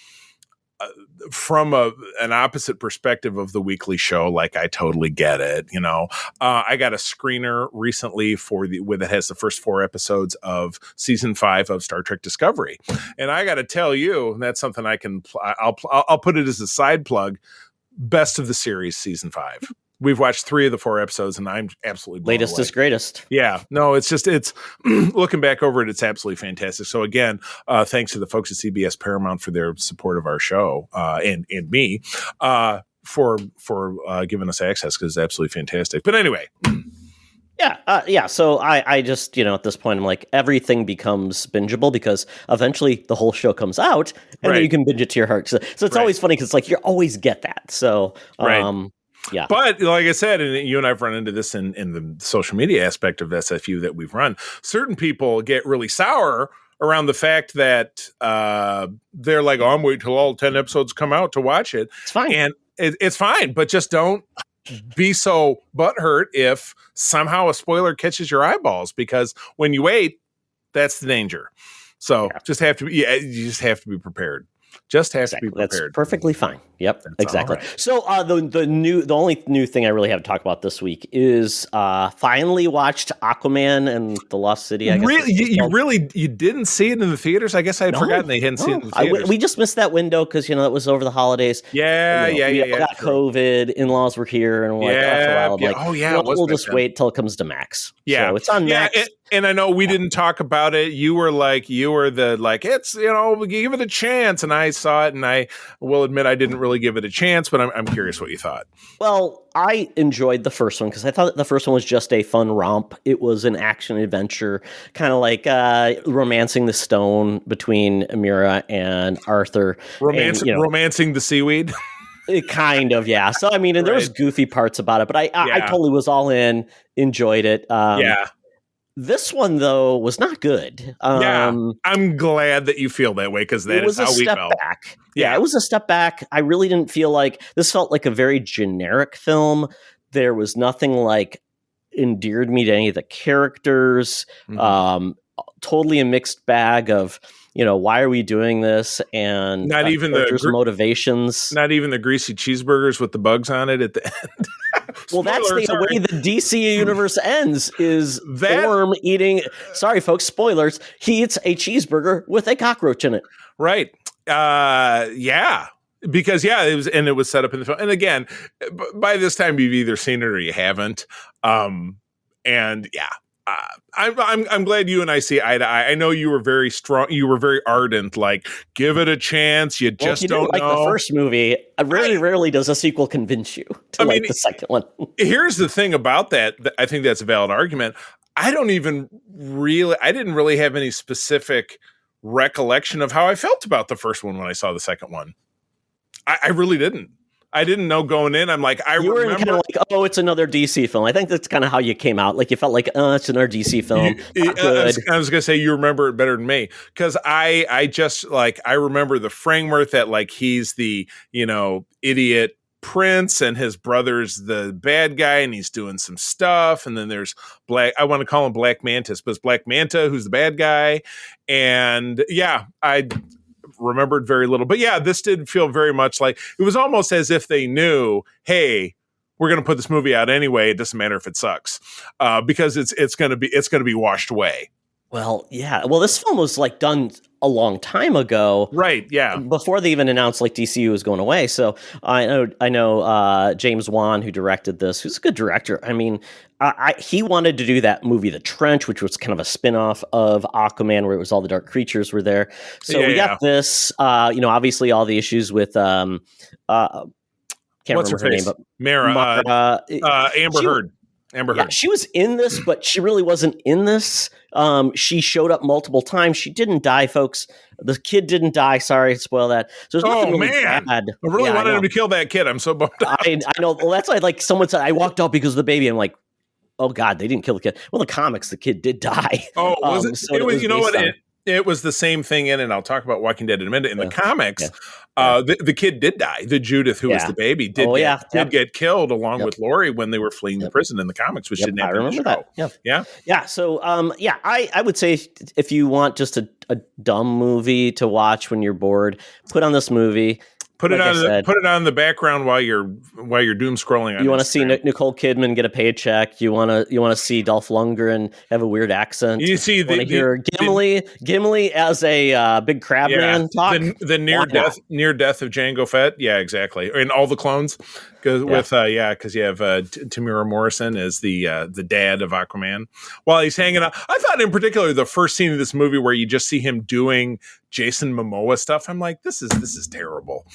from an opposite perspective of the weekly show. Like, I totally get it. I got a screener recently that has the first 4 episodes of season 5 of Star Trek Discovery. And I got to tell you, that's something I'll put it as a side plug. Best of the series, season 5. We've watched 3 of the 4 episodes, and I'm absolutely blown Latest away. is greatest. Yeah, no, it's looking back over it, it's absolutely fantastic. So again, thanks to the folks at CBS Paramount for their support of our show and me for giving us access, because it's absolutely fantastic. But anyway. Yeah. So I just, at this point, I'm like, everything becomes bingeable because eventually the whole show comes out and then you can binge it to your heart. So it's always funny because like you always get that. So, yeah. But like I said, and you and I've run into this in the social media aspect of SFU that we've run, certain people get really sour around the fact that they're like, oh, I'm waiting till all 10 episodes come out to watch it. It's fine. And it's fine, but just don't be so butthurt if somehow a spoiler catches your eyeballs, because when you wait, that's the danger. So you just have to be prepared. Just has to be prepared. That's perfectly fine. Yep, That's exactly. right. So the only new thing I really have to talk about this week is finally watched Aquaman and the Lost City. I guess really you didn't see it in the theaters? I guess I had forgotten they hadn't seen it in the theaters. We just missed that window because it was over the holidays. We got COVID. In-laws were here, and we're we'll just wait till it comes to Max. Yeah, so it's on Max. And I know we didn't talk about it. You were it's give it a chance, and I saw it, and I will admit I didn't really give it a chance, but I'm curious what you thought. Well, I enjoyed the first one because I thought the first one was just a fun romp. It was an action adventure, kind of like romancing the stone between Amira and Arthur. Romancing the seaweed. Kind of, yeah. So I mean, and there was goofy parts about it, but I totally was all in, enjoyed it. This one, though, was not good. I'm glad that you feel that way, because that is how we felt. Back. Yeah, it was a step back. I really didn't feel like this felt like a very generic film. There was nothing like endeared me to any of the characters. Mm-hmm. Totally a mixed bag of, why are we doing this? And not even the motivations. Not even the greasy cheeseburgers with the bugs on it at the end. Well, that's the way the DC universe ends, is Orm eating. Sorry, folks, spoilers. He eats a cheeseburger with a cockroach in it. Right. Because it was set up in the film. And again, by this time you've either seen it or you haven't. I'm glad you and I see eye to eye. I know you were very strong. You were very ardent. Like, give it a chance. You just don't know. Like the first movie, rarely does a sequel convince you to the second one. Here's the thing about that. I think that's a valid argument. I didn't really have any specific recollection of how I felt about the first one when I saw the second one. I really didn't. I didn't know going in. I'm like, you were kind of like, oh, it's another DC film. I think that's kind of how you came out. Like, you felt like, oh, it's another DC film. I was going to say, you remember it better than me, because I just I remember the framework that he's the idiot Prince, and his brother's the bad guy, and he's doing some stuff. And then there's I want to call him Black Mantis, but it's Black Manta who's the bad guy. And yeah, I remembered very little. But yeah, this did feel very much like it was almost as if they knew, hey, we're going to put this movie out anyway. It doesn't matter if it sucks, because it's going to be washed away. Well, yeah. Well, this film was like done a long time ago, right? Yeah, before they even announced like DCU was going away. So I know James Wan, who directed this, who's a good director. I mean, he wanted to do that movie, The Trench, which was kind of a spin-off of Aquaman, where it was all the dark creatures were there. So we got this. Obviously all the issues with can't remember her name, but Amber Heard. Amber Heard. She was in this, but she really wasn't in this. She showed up multiple times. She didn't die, folks. The kid didn't die. Sorry to spoil that. So there's nothing really bad. I really wanted him to kill that kid. I'm so bummed out. I know. Well, that's like someone said, I walked out because of the baby. I'm like, oh God, they didn't kill the kid. Well, the comics, the kid did die. Oh, was it? So it was, you know what? It was the same thing and I'll talk about Walking Dead in a minute. In the comics, the kid did die. The Judith, who was the baby, did get killed along with Lori when they were fleeing the prison in the comics, which didn't happen in the show. Yeah. So, I would say if you want just a dumb movie to watch when you're bored, put on this movie. Put it on the background while you're doom scrolling. You want to see Nicole Kidman get a paycheck. You want to see Dolph Lundgren have a weird accent. You see hear Gimli as a big crab man talk. The near death of Jango Fett. Yeah, exactly. And all the clones. Because you have Tamira Morrison as the dad of Aquaman while he's hanging out. I thought in particular the first scene of this movie where you just see him doing Jason Momoa stuff. I'm like, this is terrible.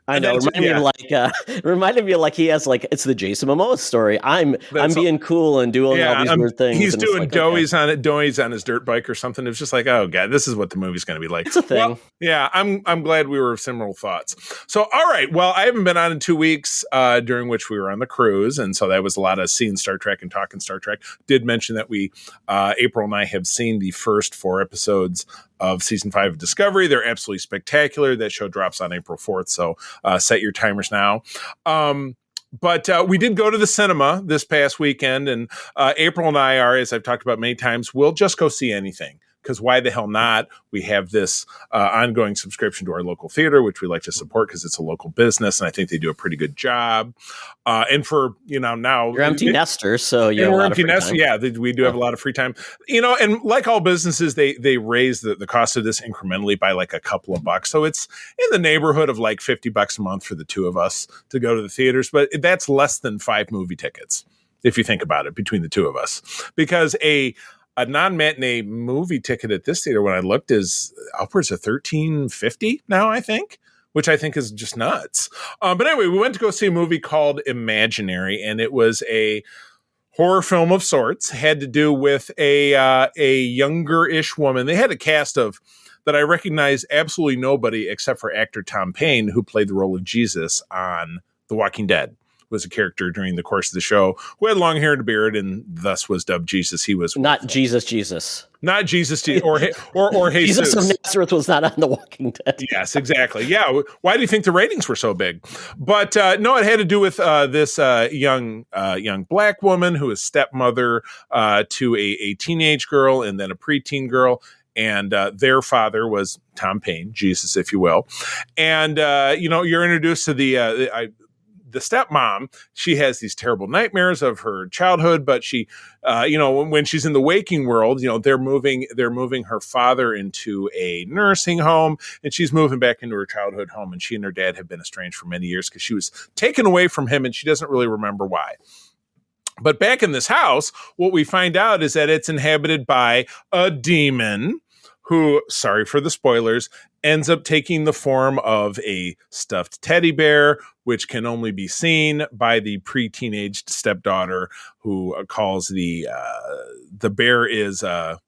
I know. It reminded me of like he has like it's the Jason Momoa story. I'm being cool and doing all these weird things. He's doing doughies on his dirt bike or something. It's just like, oh God, this is what the movie's going to be like. It's a thing. Well, yeah, I'm glad we were of similar thoughts. So all right, well, I haven't been on in 2 weeks. During which we were on the cruise, and so that was a lot of seeing Star Trek and talking Star Trek. Did mention that we, April and I, have seen the first 4 episodes of season 5 of Discovery. They're absolutely spectacular. That show drops on April 4th, so set your timers now. But we did go to the cinema this past weekend, and April and I are, as I've talked about many times, we'll just go see anything. Because why the hell not? We have this ongoing subscription to our local theater, which we like to support because it's a local business, and I think they do a pretty good job. And for now you're empty nesters, so you're empty nesters. Yeah, we do have a lot of free time. And like all businesses, they raise the cost of this incrementally by like a couple of bucks. So it's in the neighborhood of like $50 a month for the two of us to go to the theaters, but that's less than 5 movie tickets if you think about it between the two of us, because a non-matinee movie ticket at this theater, when I looked, is upwards of $13.50 now, I think, which I think is just nuts. But anyway, we went to go see a movie called Imaginary, and it was a horror film of sorts. Had to do with a younger-ish woman. They had a cast of that I recognize absolutely nobody except for actor Tom Payne, who played the role of Jesus on The Walking Dead. Was a character during the course of the show who had long hair and a beard and thus was dubbed Jesus. He was not Jesus, not Jesus, or Jesus. Jesus of Nazareth was not on The Walking Dead. Yes, exactly. Yeah. Why do you think the ratings were so big? But no, it had to do with this young black woman who is stepmother to a teenage girl and then a preteen girl. And their father was Tom Payne, Jesus, if you will. And, you're introduced to the stepmom. She has these terrible nightmares of her childhood, but she, when she's in the waking world, they're moving her father into a nursing home, and she's moving back into her childhood home. And she and her dad have been estranged for many years because she was taken away from him, and she doesn't really remember why. But back in this house, what we find out is that it's inhabited by a demon who, sorry for the spoilers, ends up taking the form of a stuffed teddy bear, which can only be seen by the pre-teenaged stepdaughter, who calls the bear is, oh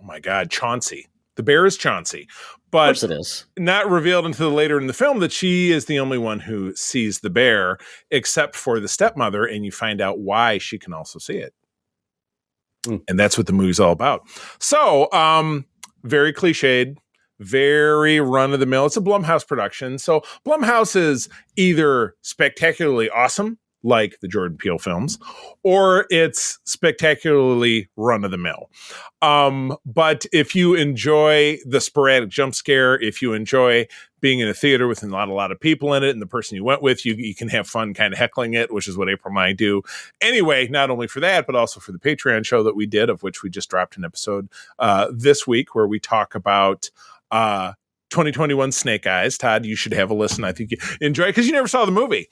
my God, Chauncey. The bear is Chauncey. But of course it is. Not revealed until later in the film that she is the only one who sees the bear, except for the stepmother, and you find out why she can also see it. And that's what the movie's all about. So, very cliched, very run-of-the-mill. It's a Blumhouse production. So Blumhouse is either spectacularly awesome, like the Jordan Peele films, or it's spectacularly run-of-the-mill. But if you enjoy the sporadic jump scare, if you enjoy being in a theater with a lot of people in it, and the person you went with, you can have fun kind of heckling it, which is what April and I do. Anyway, not only for that, but also for the Patreon show that we did, of which we just dropped an episode this week, where we talk about 2021 Snake Eyes. Todd, you should have a listen. I think you enjoy it because you never saw the movie.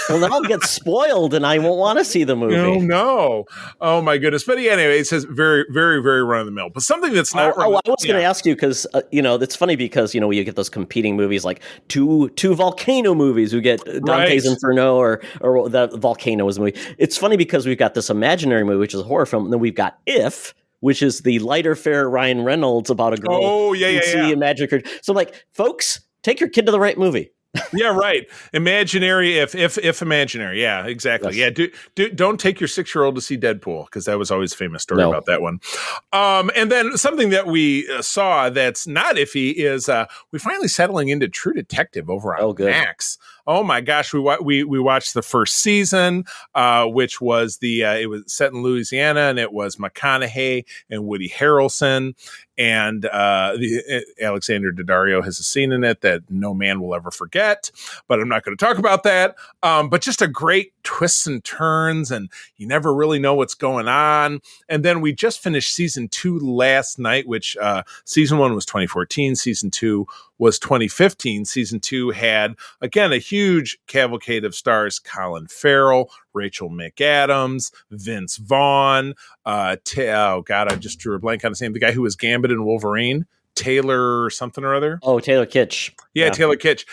Well, then I'll get spoiled and I won't want to see the movie. Oh, no. Oh, my goodness. But yeah, anyway, it says very, very, very run-of-the-mill. But something that's not I was going to ask you because, it's funny because, you get those competing movies like two volcano movies. We get Dante's Inferno or the Volcano was a movie. It's funny because we've got this imaginary movie, which is a horror film, and then we've got If, which is the lighter fare Ryan Reynolds about a girl. Oh, yeah. Magic. So I'm like, folks, take your kid to the right movie. Yeah, right. Imaginary, if imaginary. Yeah, exactly. Yes. Yeah, don't take your 6-year-old to see Deadpool, because that was always a famous story about that one. And then something that we saw that's not iffy is we're finally settling into True Detective over on Max. Oh my gosh, we watched the first season, which was it was set in Louisiana, and it was McConaughey and Woody Harrelson, and Alexander Daddario has a scene in it that no man will ever forget, but I'm not going to talk about that. But just a great twists and turns, and you never really know what's going on. And then we just finished season 2 last night, which season 1 was 2014, season 2 was 2015. Season 2 had, again, a huge cavalcade of stars: Colin Farrell, Rachel McAdams, Vince Vaughn, I just drew a blank on his name, the guy who was Gambit in Wolverine, Taylor something or other. Oh, Taylor Kitsch. Yeah, Taylor Kitsch.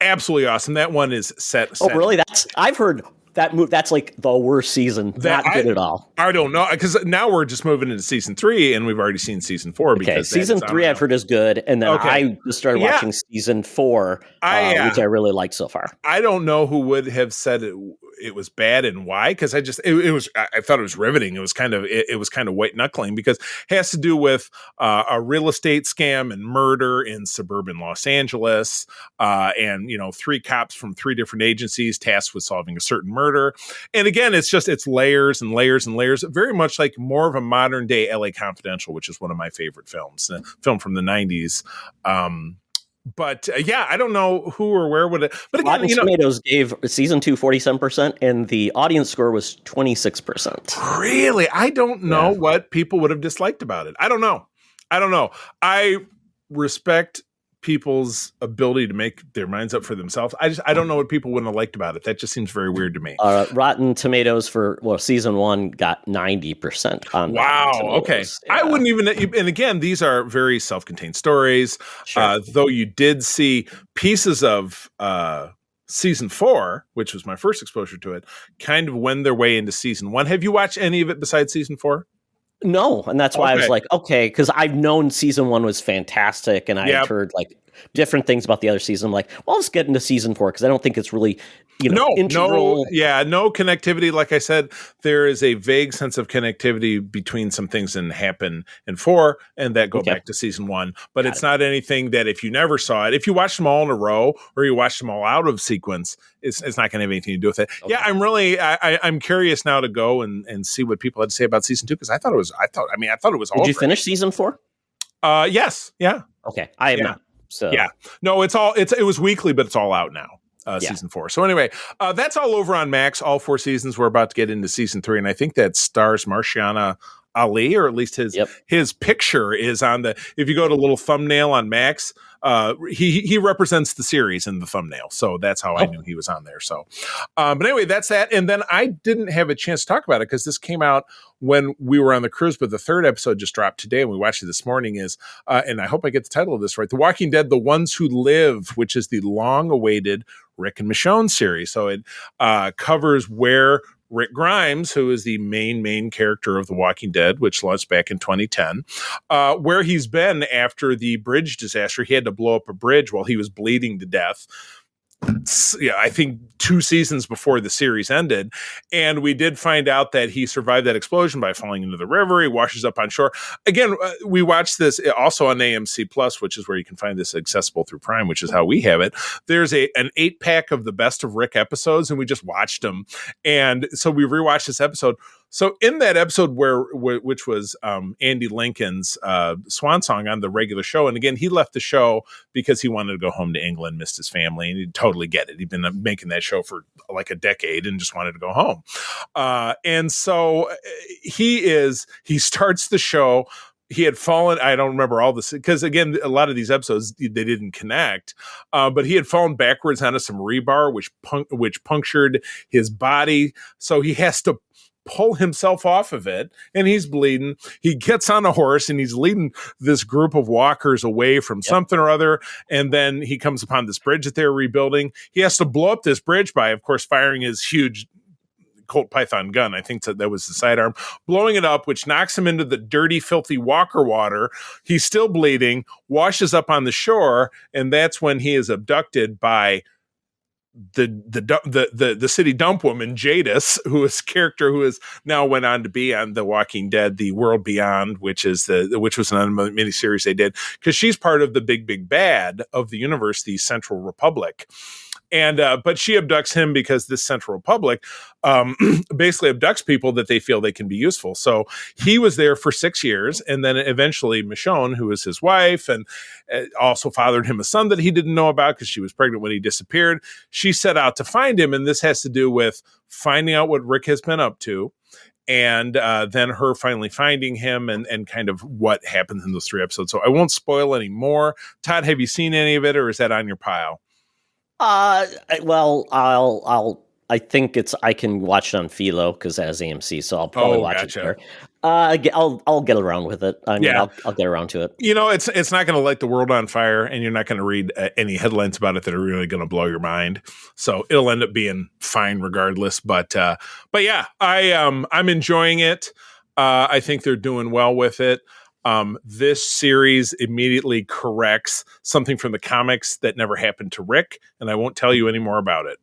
Absolutely awesome. That one is set. Oh, really? I've heard that that's like the worst season. Not good at all. I don't know, because now we're just moving into season 3, and we've already seen season 4. Because season 3 I've heard is good, and then I just started watching season 4, which I really liked so far. I don't know who would have said it was bad and why, because I thought it was riveting. It was kind of white knuckling, because it has to do with a real estate scam and murder in suburban Los Angeles, and 3 cops from 3 different agencies tasked with solving a certain murder. And again, it's layers and layers and layers, very much like more of a modern day LA Confidential, which is one of my favorite films, a film from the 90s. But I don't know who or where would it. But again, Rotten Tomatoes gave season 2 47%, and the audience score was 26%. Really, I don't know what people would have disliked about it. I don't know. I respect people's ability to make their minds up for themselves. I don't know what people wouldn't have liked about it. That just seems very weird to me. Rotten Tomatoes for season 1 got 90% on. Wow. Okay. Yeah. I wouldn't even. And again, these are very self-contained stories. Sure. Though you did see pieces of season 4, which was my first exposure to it, kind of wend their way into season 1. Have you watched any of it besides season 4? No, and that's why I was like, okay, because I've known season 1 was fantastic, and I had heard like different things about the other season. I'm like, well, let's get into season 4, because I don't think it's really, integral. No connectivity. Like I said, there is a vague sense of connectivity between some things that happen in 4 and that go back to season 1. But it's not anything that if you never saw it, if you watched them all in a row or you watched them all out of sequence, it's not going to have anything to do with it. Okay. Yeah, I'm curious now to go and see what people had to say about season 2, because I thought it was all. Did you finish season 4? Yes. Yeah. Okay. I have not. So yeah. No, it was weekly, but it's all out now. Season 4. So anyway, that's all over on Max. All 4 seasons. We're about to get into season 3, and I think that stars Marciana Ali, or at least his picture is on the. If you go to a little thumbnail on Max, he represents the series in the thumbnail. So that's how I knew he was on there. So, but anyway, that's that. And then I didn't have a chance to talk about it because this came out when we were on the cruise, but the 3rd episode just dropped today, and we watched it this morning. Is and I hope I get the title of this right: The Walking Dead: The Ones Who Live, which is the long-awaited Rick and Michonne series. So it covers where Rick Grimes, who is the main character of The Walking Dead, which launched back in 2010, where he's been after the bridge disaster. He had to blow up a bridge while he was bleeding to death. I think 2 seasons before the series ended. And we did find out that he survived that explosion by falling into the river. He washes up on shore. Again, we watched this also on AMC Plus, which is where you can find this accessible through Prime, which is how we have it. There's an 8-pack of the Best of Rick episodes, and we just watched them. And so we rewatched this episode. So in that episode which was Andy Lincoln's swan song on the regular show, and again, he left the show because he wanted to go home to England, missed his family, and he'd totally get it. He'd been making that show for like a decade and just wanted to go home. And so he starts the show. He had fallen, I don't remember all this, because again, a lot of these episodes, they didn't connect, but he had fallen backwards onto some rebar, which punctured his body. So he has to pull himself off of it, and he's bleeding. He gets on a horse and he's leading this group of walkers away from something or other, and then he comes upon this bridge that they're rebuilding. He has to blow up this bridge by, of course, firing his huge Colt Python gun. I think that was the sidearm, blowing it up, which knocks him into the dirty, filthy Walker water. He's still bleeding, washes up on the shore, and that's when he is abducted by the city dump woman Jadis, who is now went on to be on The Walking Dead, The World Beyond, which was another miniseries they did, because she's part of the big bad of the universe, the Central Republic. And but she abducts him because this Central Republic basically abducts people that they feel they can be useful. So he was there for 6 years, and then eventually Michonne, who was his wife, and also fathered him a son that he didn't know about because she was pregnant when he disappeared. She set out to find him, and this has to do with finding out what Rick has been up to, and then her finally finding him, and kind of what happens in those 3 episodes. So I won't spoil any more. Todd, have you seen any of it, or is that on your pile? Well, I think I can watch it on Philo because it has AMC, so I'll probably watch it there. I'll get around with it. I mean, I'll get around to it. You know, it's not going to light the world on fire, and you're not going to read any headlines about it that are really going to blow your mind. So it'll end up being fine regardless. But yeah, I'm enjoying it. I think they're doing well with it. This series immediately corrects something from the comics that never happened to Rick, and I won't tell you any more about it.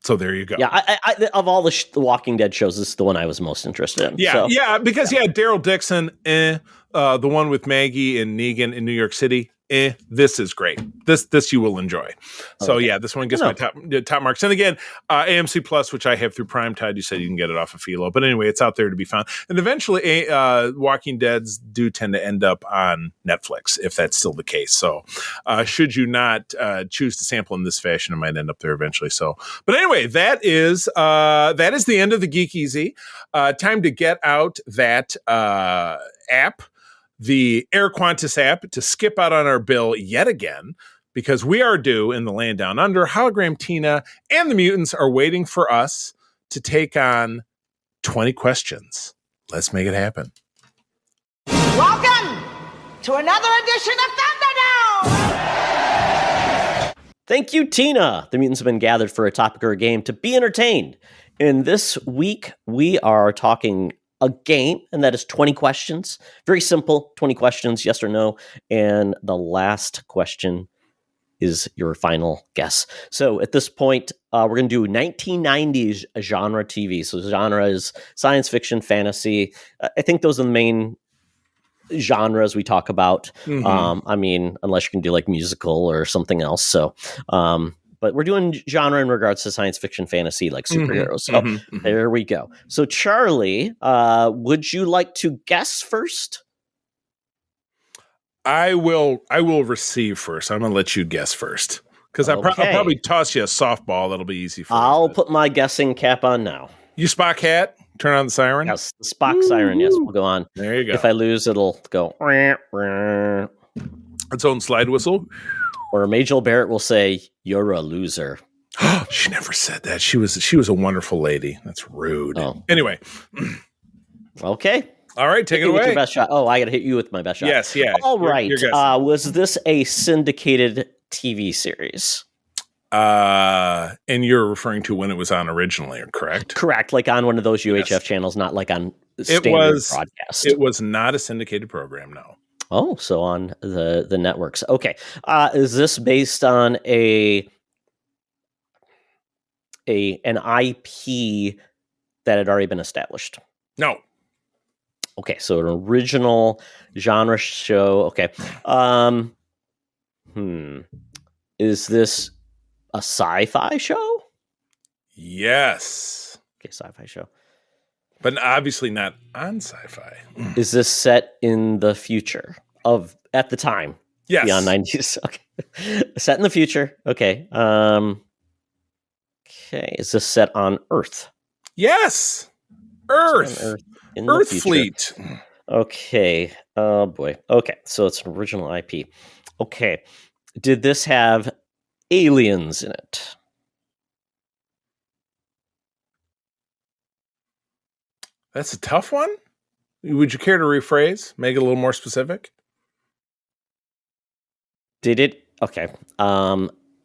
So there you go. Yeah, I of all the Walking Dead shows, this is the one I was most interested in. Yeah, because Daryl Dixon, the one with Maggie and Negan in New York City. This is great. This you will enjoy. So okay. Yeah, this one gets my top marks. And again, AMC Plus, which I have through Prime. Todd, you said you can get it off of Philo, but anyway, it's out there to be found. And eventually, Walking Deads do tend to end up on Netflix if that's still the case. So, should you not choose to sample in this fashion, it might end up there eventually. So, but anyway, that is the end of the Geek Easy. Time to get out that app, the Air Qantas app, to skip out on our bill yet again, because we are due in the land down under. Hologram Tina and the mutants are waiting for us to take on 20 questions. Let's make it happen. Welcome to another edition of Thunderdome! Thank you, Tina. The mutants have been gathered for a topic or a game to be entertained. And this week, we are talking a game, and that is 20 questions. Very simple, 20 questions, yes or no. And the last question is your final guess. So at this point, we're going to do 1990s genre TV. So genre is science fiction, fantasy. I think those are the main genres we talk about. Mm-hmm. I mean, unless you can do like musical or something else. So, but we're doing genre in regards to science fiction, fantasy, like superheroes. So there we go. So Charlie, would you like to guess first? I will receive first. I'm going to let you guess first, because I'll probably toss you a softball. That'll be easy for you. I'll put my guessing cap on now. You Spock hat? Turn on the siren? Yes, the Spock siren. Yes, we'll go on. There you go. If I lose, it'll go. Its own slide whistle. Or Majel Barrett will say, "You're a loser." She never said that. She was a wonderful lady. That's rude. Oh. Anyway. Okay. All right, take it away. Your best shot. Oh, I got to hit you with my best shot. Yes, yeah. All right. Was this a syndicated TV series? And you're referring to when it was on originally, correct? Correct. Like on one of those UHF channels, not like on standard broadcast. It was not a syndicated program, no. Oh, so on the networks. Okay. Is this based on an IP that had already been established? No. Okay, so an original genre show. Okay. Is this a sci-fi show? Yes. Okay, sci-fi show. But obviously not on sci-fi. Is this set in the future at the time? Yes. Beyond 90s. Okay. Set in the future. Okay. Okay. Is this set on Earth? Yes. Earth. Earth Fleet. Okay. Oh boy. Okay. So it's an original IP. Okay. Did this have aliens in it? That's a tough one. Would you care to rephrase? Make it a little more specific? Did it? Okay.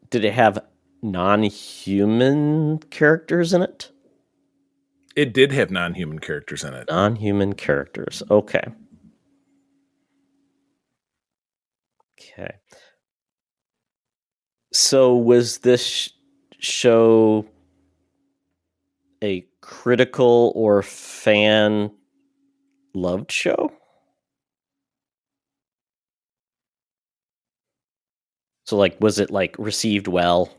Did it have non-human characters in it? It did have non-human characters in it. Non-human characters. Okay. Okay. So was this show a critical or fan loved show? So was it received well?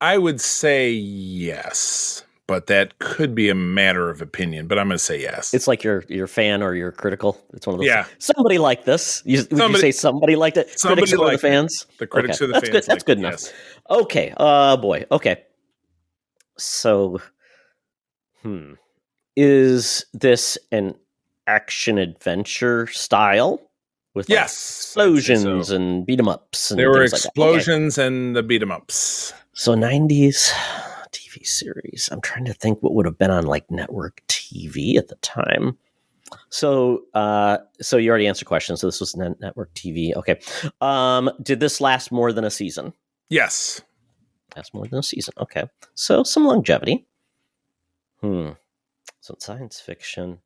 I would say yes, but that could be a matter of opinion, but I'm going to say yes. It's like you're fan or you're critical. It's one of those. Yeah. Somebody liked this. Would you say somebody liked it? Critics or the fans? The critics or the fans. fans. That's good enough. Yes. Okay. Boy. Okay. So, is this an action adventure style with explosions and beat 'em ups? And there were things explosions and the beat 'em ups. So 90s TV series. I'm trying to think what would have been on network TV at the time. So you already answered questions. So this was network TV. Okay. Did this last more than a season? Yes. Last more than a season. Okay. So some longevity. So it's science fiction.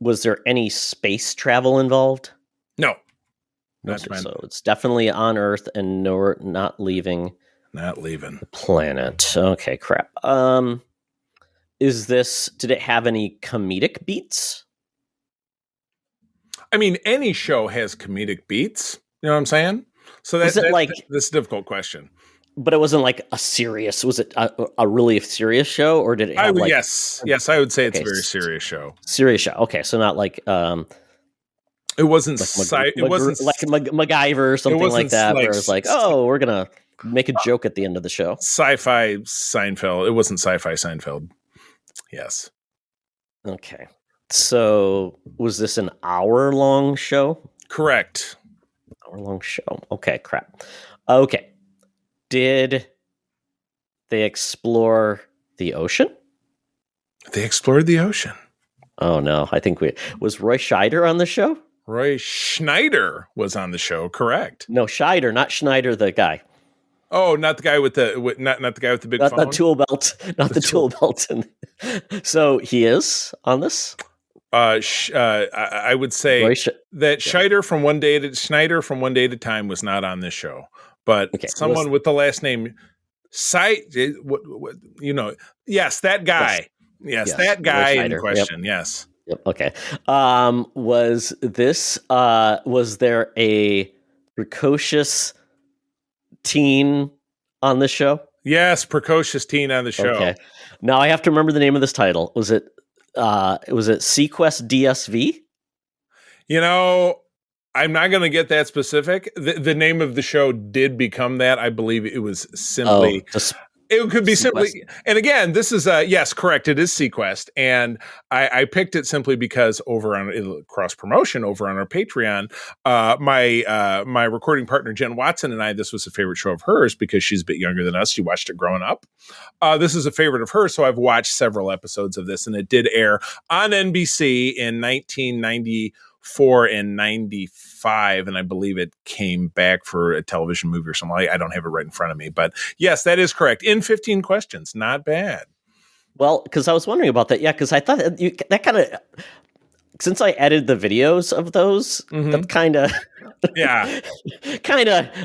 Was there any space travel involved? No. So it's definitely on Earth and not leaving. Not leaving the planet. Okay, crap. Did it have any comedic beats? I mean, any show has comedic beats. You know what I'm saying? So that's this is a difficult question. But it wasn't a serious. Was it a really serious show, or did it have yes, I would say it's a very serious show. Serious show. Okay, so not it wasn't it wasn't like MacGyver or something like that, where it was we're gonna make a joke at the end of the show. Sci-fi Seinfeld. It wasn't sci-fi Seinfeld. Yes. Okay. So was this an hour-long show? Correct. Hour-long show. Okay, crap. Okay. Did they explore the ocean? They explored the ocean. Oh, no. I think was Roy Scheider on the show? Roy Schneider was on the show, correct? No, Scheider, not Schneider, the guy. Oh, not the guy with not the guy with the big phone. Not the tool belt. Not the tool belt. So he is on this. I would say that Schneider from One Day at a Time was not on this show, but someone with the last name yes, that guy. Yes, that guy in question. Yep. Yes. Yep. Okay. Was there a precocious teen on this show? Yes, precocious teen on the show. Okay. Now I have to remember the name of this title. Was it Sequest DSV? I'm not going to get that specific. The name of the show did become that. I believe it was simply. It could be simply, and again, this is yes, correct. It is Sequest, and I picked it simply because over on cross promotion over on our Patreon, my recording partner Jen Watson and I, this was a favorite show of hers because she's a bit younger than us. She watched it growing up. This is a favorite of hers, so I've watched several episodes of this, and it did air on NBC in 1994 and 95, and I believe it came back for a television movie or something. I don't have it right in front of me, but yes, that is correct. In 15 questions, not bad. Well, because I was wondering about that, yeah, because I thought that kind of, since I edited the videos of those, that kind of,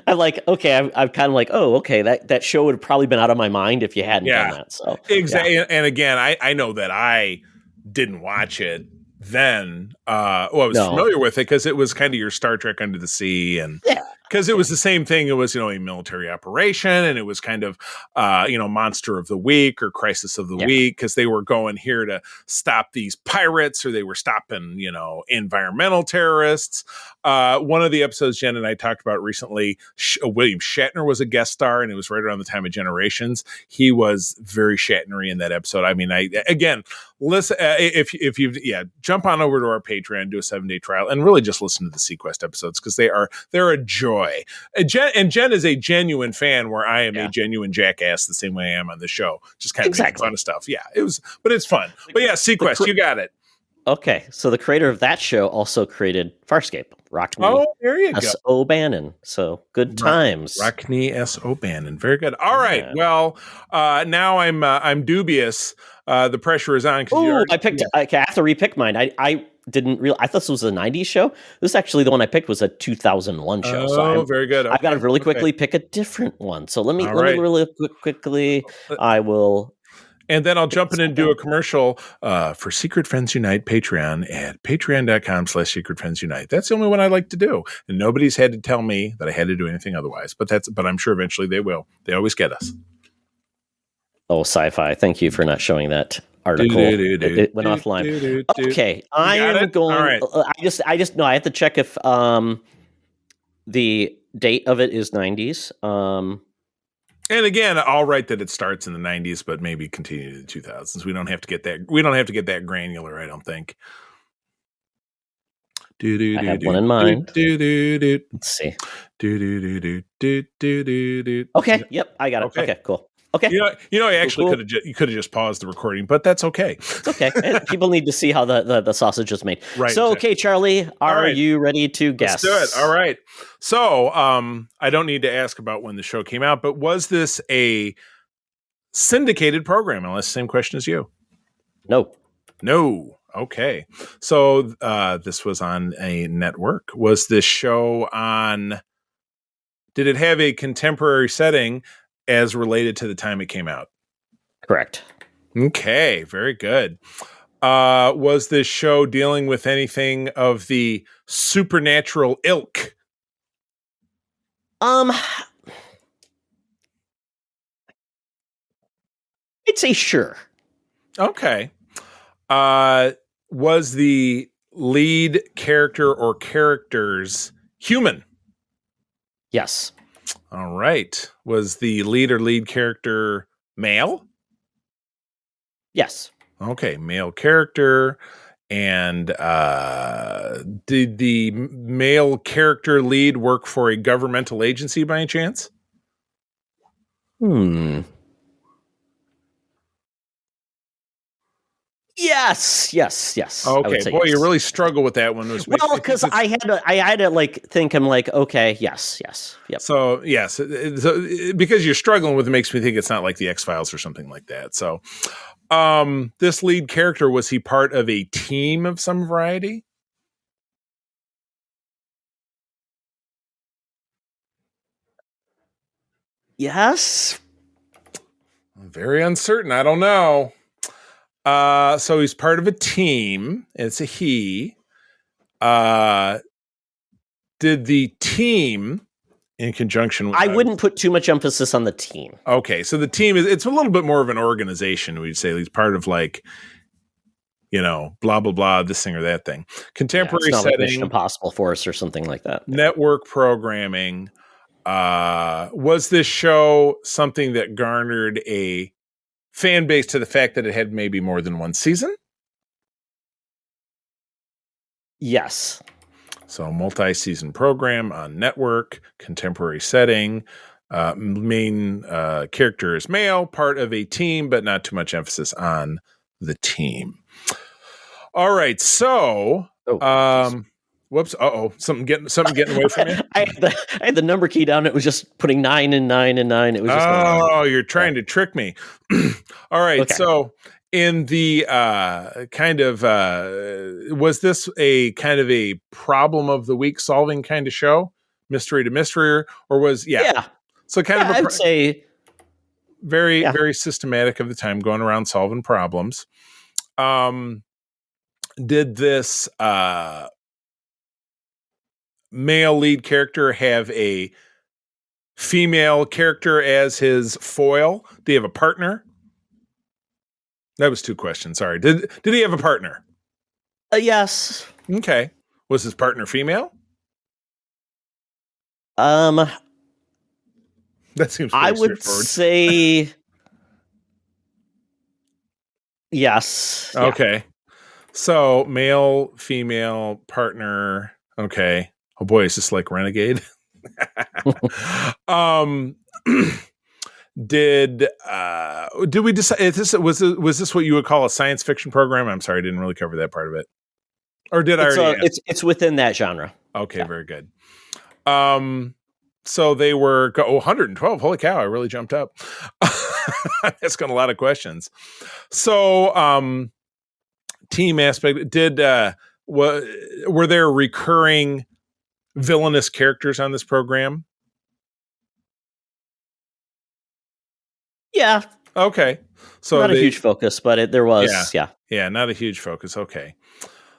I'm like, okay, I'm kind of like, oh, okay, that show would have probably been out of my mind if you hadn't done that. So exactly. And again, I know that I didn't watch it then. I was familiar with it because it was kind of your Star Trek Under the Sea, and because it was the same thing. It was, a military operation, and it was kind of, Monster of the Week or Crisis of the Week, because they were going here to stop these pirates, or they were stopping, environmental terrorists. One of the episodes Jen and I talked about recently, William Shatner was a guest star, and it was right around the time of Generations. He was very Shatnery in that episode. I mean, listen, if you jump on over to our Patreon, do a 7-day trial, and really just listen to the Sequest episodes, because they're a joy. Jen is a genuine fan, where I am a genuine jackass the same way I am on the show, just kind of making fun of stuff. Yeah, but it's fun. But yeah, Sequest, you got it. Okay, so the creator of that show also created Farscape. Rockney there you S. O'Bannon. So good times. Rockney S. O'Bannon. Very good. All right. Well, now I'm dubious. The pressure is on. I picked. I have to repick mine. I didn't realize. I thought this was a '90s show. This actually, the one I picked was a 2001 show. So very good. I've got to really quickly pick a different one. So let me really quickly. I will. And then I'll jump in and do a commercial for Secret Friends Unite Patreon at patreon.com/Secret Friends Unite. That's the only one I like to do. And nobody's had to tell me that I had to do anything otherwise. But I'm sure eventually they will. They always get us. Oh, sci-fi. Thank you for not showing that article. It went offline. Okay. I am going. Right. I just know I have to check if the date of it is 90s. And again, I'll write that it starts in the 90s, but maybe continue to the 2000s. We don't have to get that granular, I don't think. I have one in mind. Let's see. Okay. Yep. I got it. Okay. Cool. Okay. I actually could have just paused the recording, but that's okay. It's okay. People need to see how the sausage is made. Right. So, okay, Charlie, are you ready to guess? Let's do it. All right. So, I don't need to ask about when the show came out, but was this a syndicated program? Unless same question as you. No. Okay. So, this was on a network. Was this show on? Did it have a contemporary setting as related to the time it came out? Correct. Okay, very good. Was this show dealing with anything of the supernatural ilk? I'd say sure. Okay. Was the lead character or characters human? Yes. All right. Was the lead character male? Yes. Okay, male character. And did the male character lead work for a governmental agency by any chance? Yes. Okay, boy, you really struggle with that one. Well, because I had to like think. I'm like, okay, yes, yep. So yes, because you're struggling with it makes me think it's not like the X-Files or something like that. So, this lead character, was he part of a team of some variety? Yes. Very uncertain. I don't know. So he's part of a team. It's a he. Did the team, in conjunction with... I wouldn't put too much emphasis on the team. Okay, so the team it's a little bit more of an organization, we'd say. He's part of like, blah, blah, blah, this thing or that thing. Contemporary it's not setting. Like Mission Impossible Force or something like that. Network programming. Was this show something that garnered a fan base to the fact that it had maybe more than one season? Yes. So multi-season program on network, contemporary setting, main character is male, part of a team, but not too much emphasis on the team. All right. So, whoops. Something getting away from you. I had the number key down. It was just putting 9 and 9 and 9. It was just you're trying to trick me. All right. Okay. So in the was this a kind of a problem of the week solving kind of show, mystery to mystery, or was so kind of I would say very systematic of the time, going around solving problems. Did this male lead character have a female character as his foil? Do you have a partner? That was 2 questions. Sorry. Did he have a partner? Yes. Okay. Was his partner female? That seems I would straightforward. say yes. Okay. Yeah. So male, female, partner. Okay. Oh boy, is this like Renegade? Did we decide was this what you would call a science fiction program? I'm sorry, I didn't really cover that part of it. Or did I already ask? It's within that genre. Okay, very good. So they were 112. Holy cow, I really jumped up. I'm asking a lot of questions. So team aspect, were there recurring villainous characters on this program? Yeah. Okay. So not a huge focus, but there was. Yeah, not a huge focus. Okay.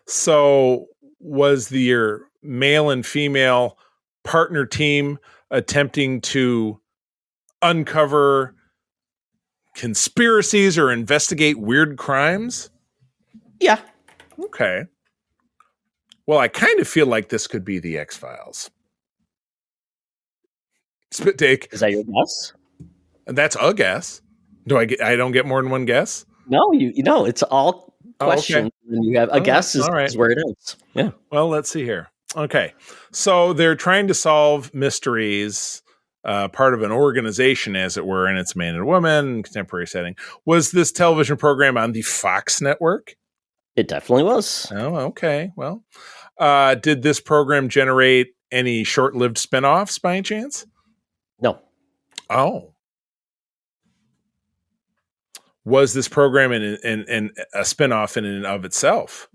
So was your male and female partner team attempting to uncover conspiracies or investigate weird crimes? Yeah. Okay. Well, I kind of feel like this could be the X-Files. Spit take. Is that your guess? That's a guess. I don't get more than one guess? No, you know, it's all questions. Okay. And you have a guess is where it is. Yeah. Well, let's see here. Okay. So they're trying to solve mysteries, part of an organization, as it were, and it's man and woman, contemporary setting. Was this television program on the Fox network? It definitely was. Oh, okay. Well, did this program generate any short-lived spinoffs by any chance? No. Oh. Was this program in a spinoff in and of itself?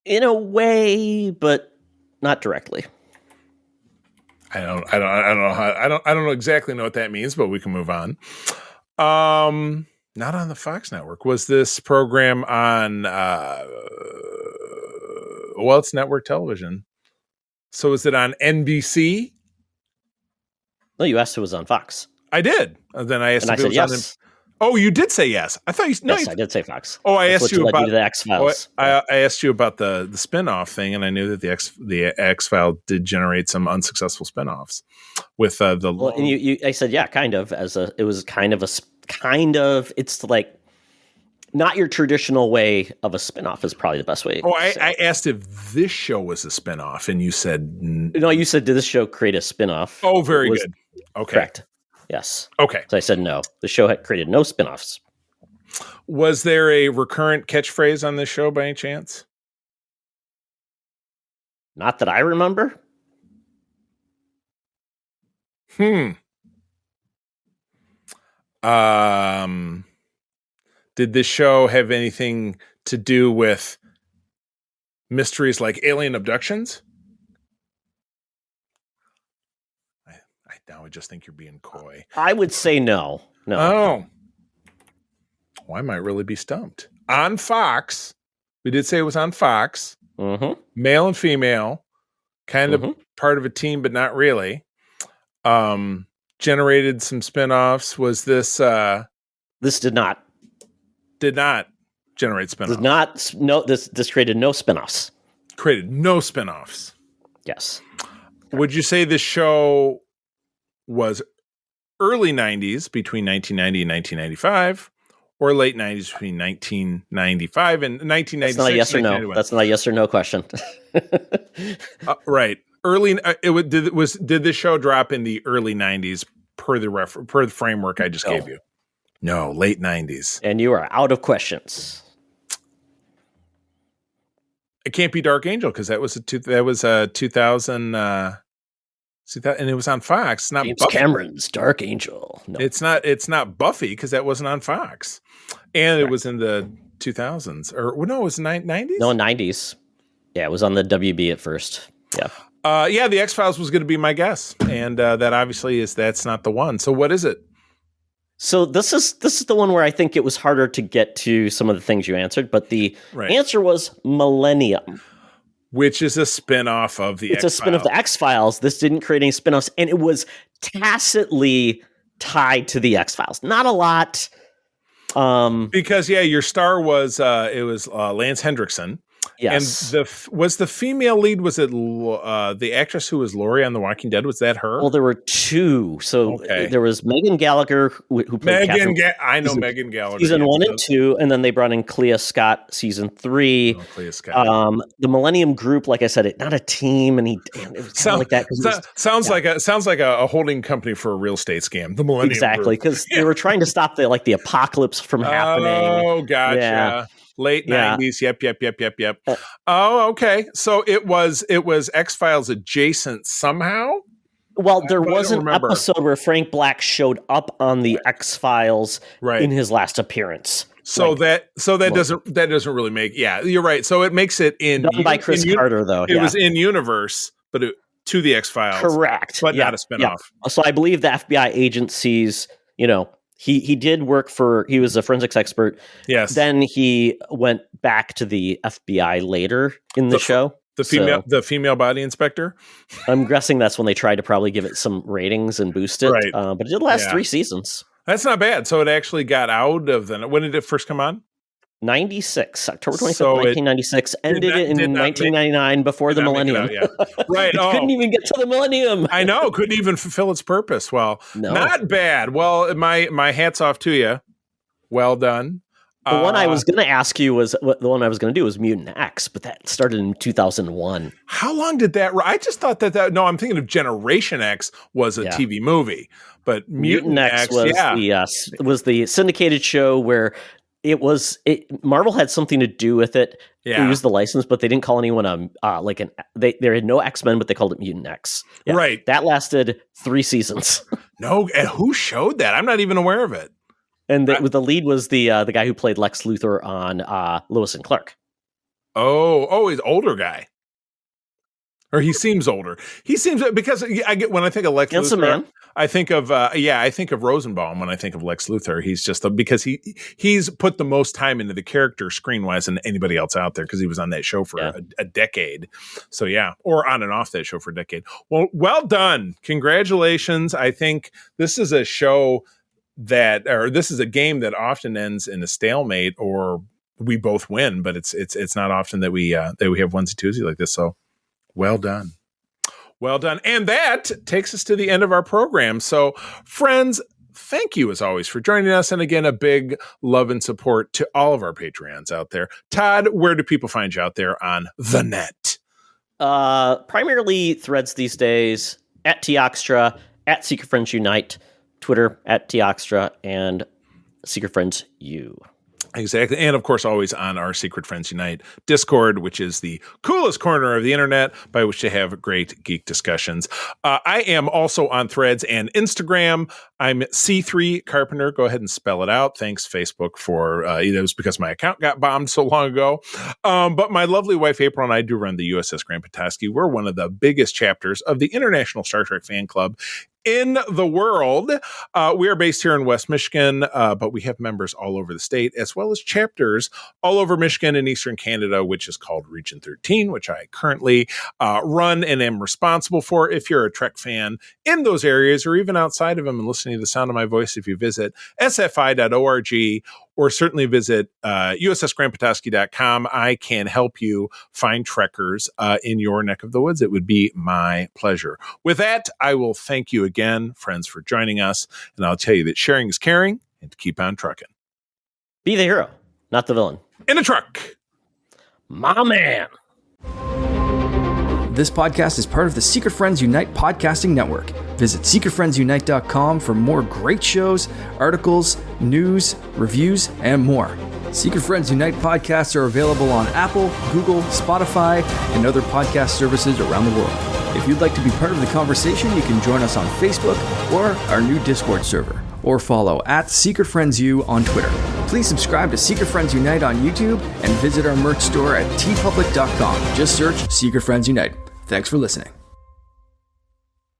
In a way, but not directly. I don't know exactly know what that means, but we can move on. Not on the Fox network. Was this program on it's network television. So is it on NBC? No, you asked who was on Fox. I did. Then I asked and if I said yes. Oh, you did say yes. I thought you. No, yes, I did say Fox. Oh, I asked you about the X-Files. I asked you about the spinoff thing, and I knew that the X-File did generate some unsuccessful spinoffs with the. Well, and I said kind of it was kind of it's like not your traditional way of a spinoff is probably the best way. Oh, I asked if this show was a spinoff, and you said no. You said, did this show create a spinoff? Oh, very good. Okay, correct. Yes. Okay. So I said no. The show had created no spinoffs. Was there a recurrent catchphrase on this show by any chance? Not that I remember. Did this show have anything to do with mysteries like alien abductions? Now I just think you're being coy. I would say no. No. Oh. Well, I might really be stumped. On Fox, we did say it was on Fox. Mm-hmm. Male and female, kind of part of a team, but not really. Generated some spinoffs. Was this? This did not. Did not generate spinoffs. Did not. No. This created no spinoffs. Created no spinoffs. Yes. Would you say this show was early 90s between 1990 and 1995, or late 90s between 1995 and 1996? That's not a yes or no. That's not a yes or no question. Right. Early. Did this show drop in the early 90s per the framework I just gave you? No, late 90s. And you are out of questions. It can't be Dark Angel because that was a 2000. See that, and it was on Fox. It's not James Buffy. Cameron's Dark Angel. No. It's not Buffy because that wasn't on Fox, and it was in the 2000s or no, it was 90s. No, 90s. Yeah, it was on the WB at first. Yeah. Yeah, the X-Files was going to be my guess, and that obviously that's not the one. So what is it? So this is the one where I think it was harder to get to some of the things you answered, but the answer was Millennium. Which is a spin-off of the X-Files. It's a spin-off of the X-Files. This didn't create any spin-offs, and it was tacitly tied to the X-Files. Not a lot. Because, your star was Lance Hendrickson. Yes. And was the female lead, was it the actress who was Lori on The Walking Dead? Was that her? Well, there were two. So there was Megan Gallagher, who played I know Megan Gallagher. Season 1 and 2, and then they brought in Clea Scott, season 3. Oh, Clea Scott. The Millennium Group, like I said, not a team, and it was kind of like that. Sounds like a holding company for a real estate scam. The Millennium exactly, because they were trying to stop the apocalypse from happening. Oh, gotcha. Yeah. Late 90s. Yep. Oh, okay. So it was X-Files adjacent somehow? Well, there was an episode where Frank Black showed up on the X-Files in his last appearance. So that doesn't really make you're right. So it makes it done by Chris Carter though. It was in universe, but to the X-Files. Correct. But not a spinoff. Yeah. So I believe the FBI agencies, he did work he was a forensics expert. Yes. Then he went back to the FBI later in the show. The female body inspector. I'm guessing that's when they tried to probably give it some ratings and boost it. Right. But it did last 3 seasons. That's not bad. So it actually got out of when did it first come on? 96, October 25th, 1996. Ended it in 1999 before the millennium. Right. Couldn't even get to the millennium. I know. Couldn't even fulfill its purpose. Well, not bad. Well, my hat's off to you. Well done. The one I was going to ask you was the one I was going to do was Mutant X, but that started in 2001. How long did that? I just thought that. No, I'm thinking of Generation X was a TV movie, but Mutant X was the syndicated show where Marvel had something to do with it. Yeah. They used the license, but they didn't call anyone they had no X-Men, but they called it Mutant X. Yeah. Right. That lasted 3 seasons. No, and who showed that? I'm not even aware of it. And the lead was the guy who played Lex Luthor on Lois and Clark. Oh, he's an older guy. Or he seems older. He seems, because when I think of Lex Luthor, man. I think of Rosenbaum when I think of Lex Luthor. He's just because he's put the most time into the character screen wise than anybody else out there because he was on that show for a decade. So or on and off that show for a decade. Well done. Congratulations. I think this is a show this is a game that often ends in a stalemate or we both win, but it's not often that we have onesie twosie like this. So well done. Well done. And that takes us to the end of our program. So friends, thank you as always for joining us. And again, a big love and support to all of our Patreons out there. Todd, where do people find you out there on the net? Primarily threads these days, at Teoxtra, at Secret Friends Unite, Twitter at Teoxtra, and Secret Friends U. Exactly. And of course, always on our Secret Friends Unite Discord, which is the coolest corner of the internet by which to have great geek discussions. I am also on Threads and Instagram. I'm C3 Carpenter. Go ahead and spell it out. Thanks, Facebook, for it was because my account got bombed so long ago. But my lovely wife, April, and I do run the USS Grand Petoskey. We're one of the biggest chapters of the International Star Trek Fan Club in the world. We are based here in West Michigan, but we have members all over the state, as well as chapters all over Michigan and Eastern Canada, which is called Region 13, which I currently run and am responsible for. If you're a Trek fan in those areas or even outside of them and listening to the sound of my voice, if you visit sfi.org or certainly visit ussgrandpetoskey.com, I can help you find trekkers in your neck of the woods. It would be my pleasure. With that, I will thank you again, friends, for joining us. And I'll tell you that sharing is caring and to keep on trucking. Be the hero, not the villain. In a truck. My man. This podcast is part of the Secret Friends Unite podcasting network. Visit secretfriendsunite.com for more great shows, articles, news, reviews, and more. Secret Friends Unite podcasts are available on Apple, Google, Spotify, and other podcast services around the world. If you'd like to be part of the conversation, you can join us on Facebook or our new Discord server, or follow @SecretFriendsU on Twitter. Please subscribe to Secret Friends Unite on YouTube and visit our merch store at tpublic.com. Just search Secret Friends Unite. Thanks for listening.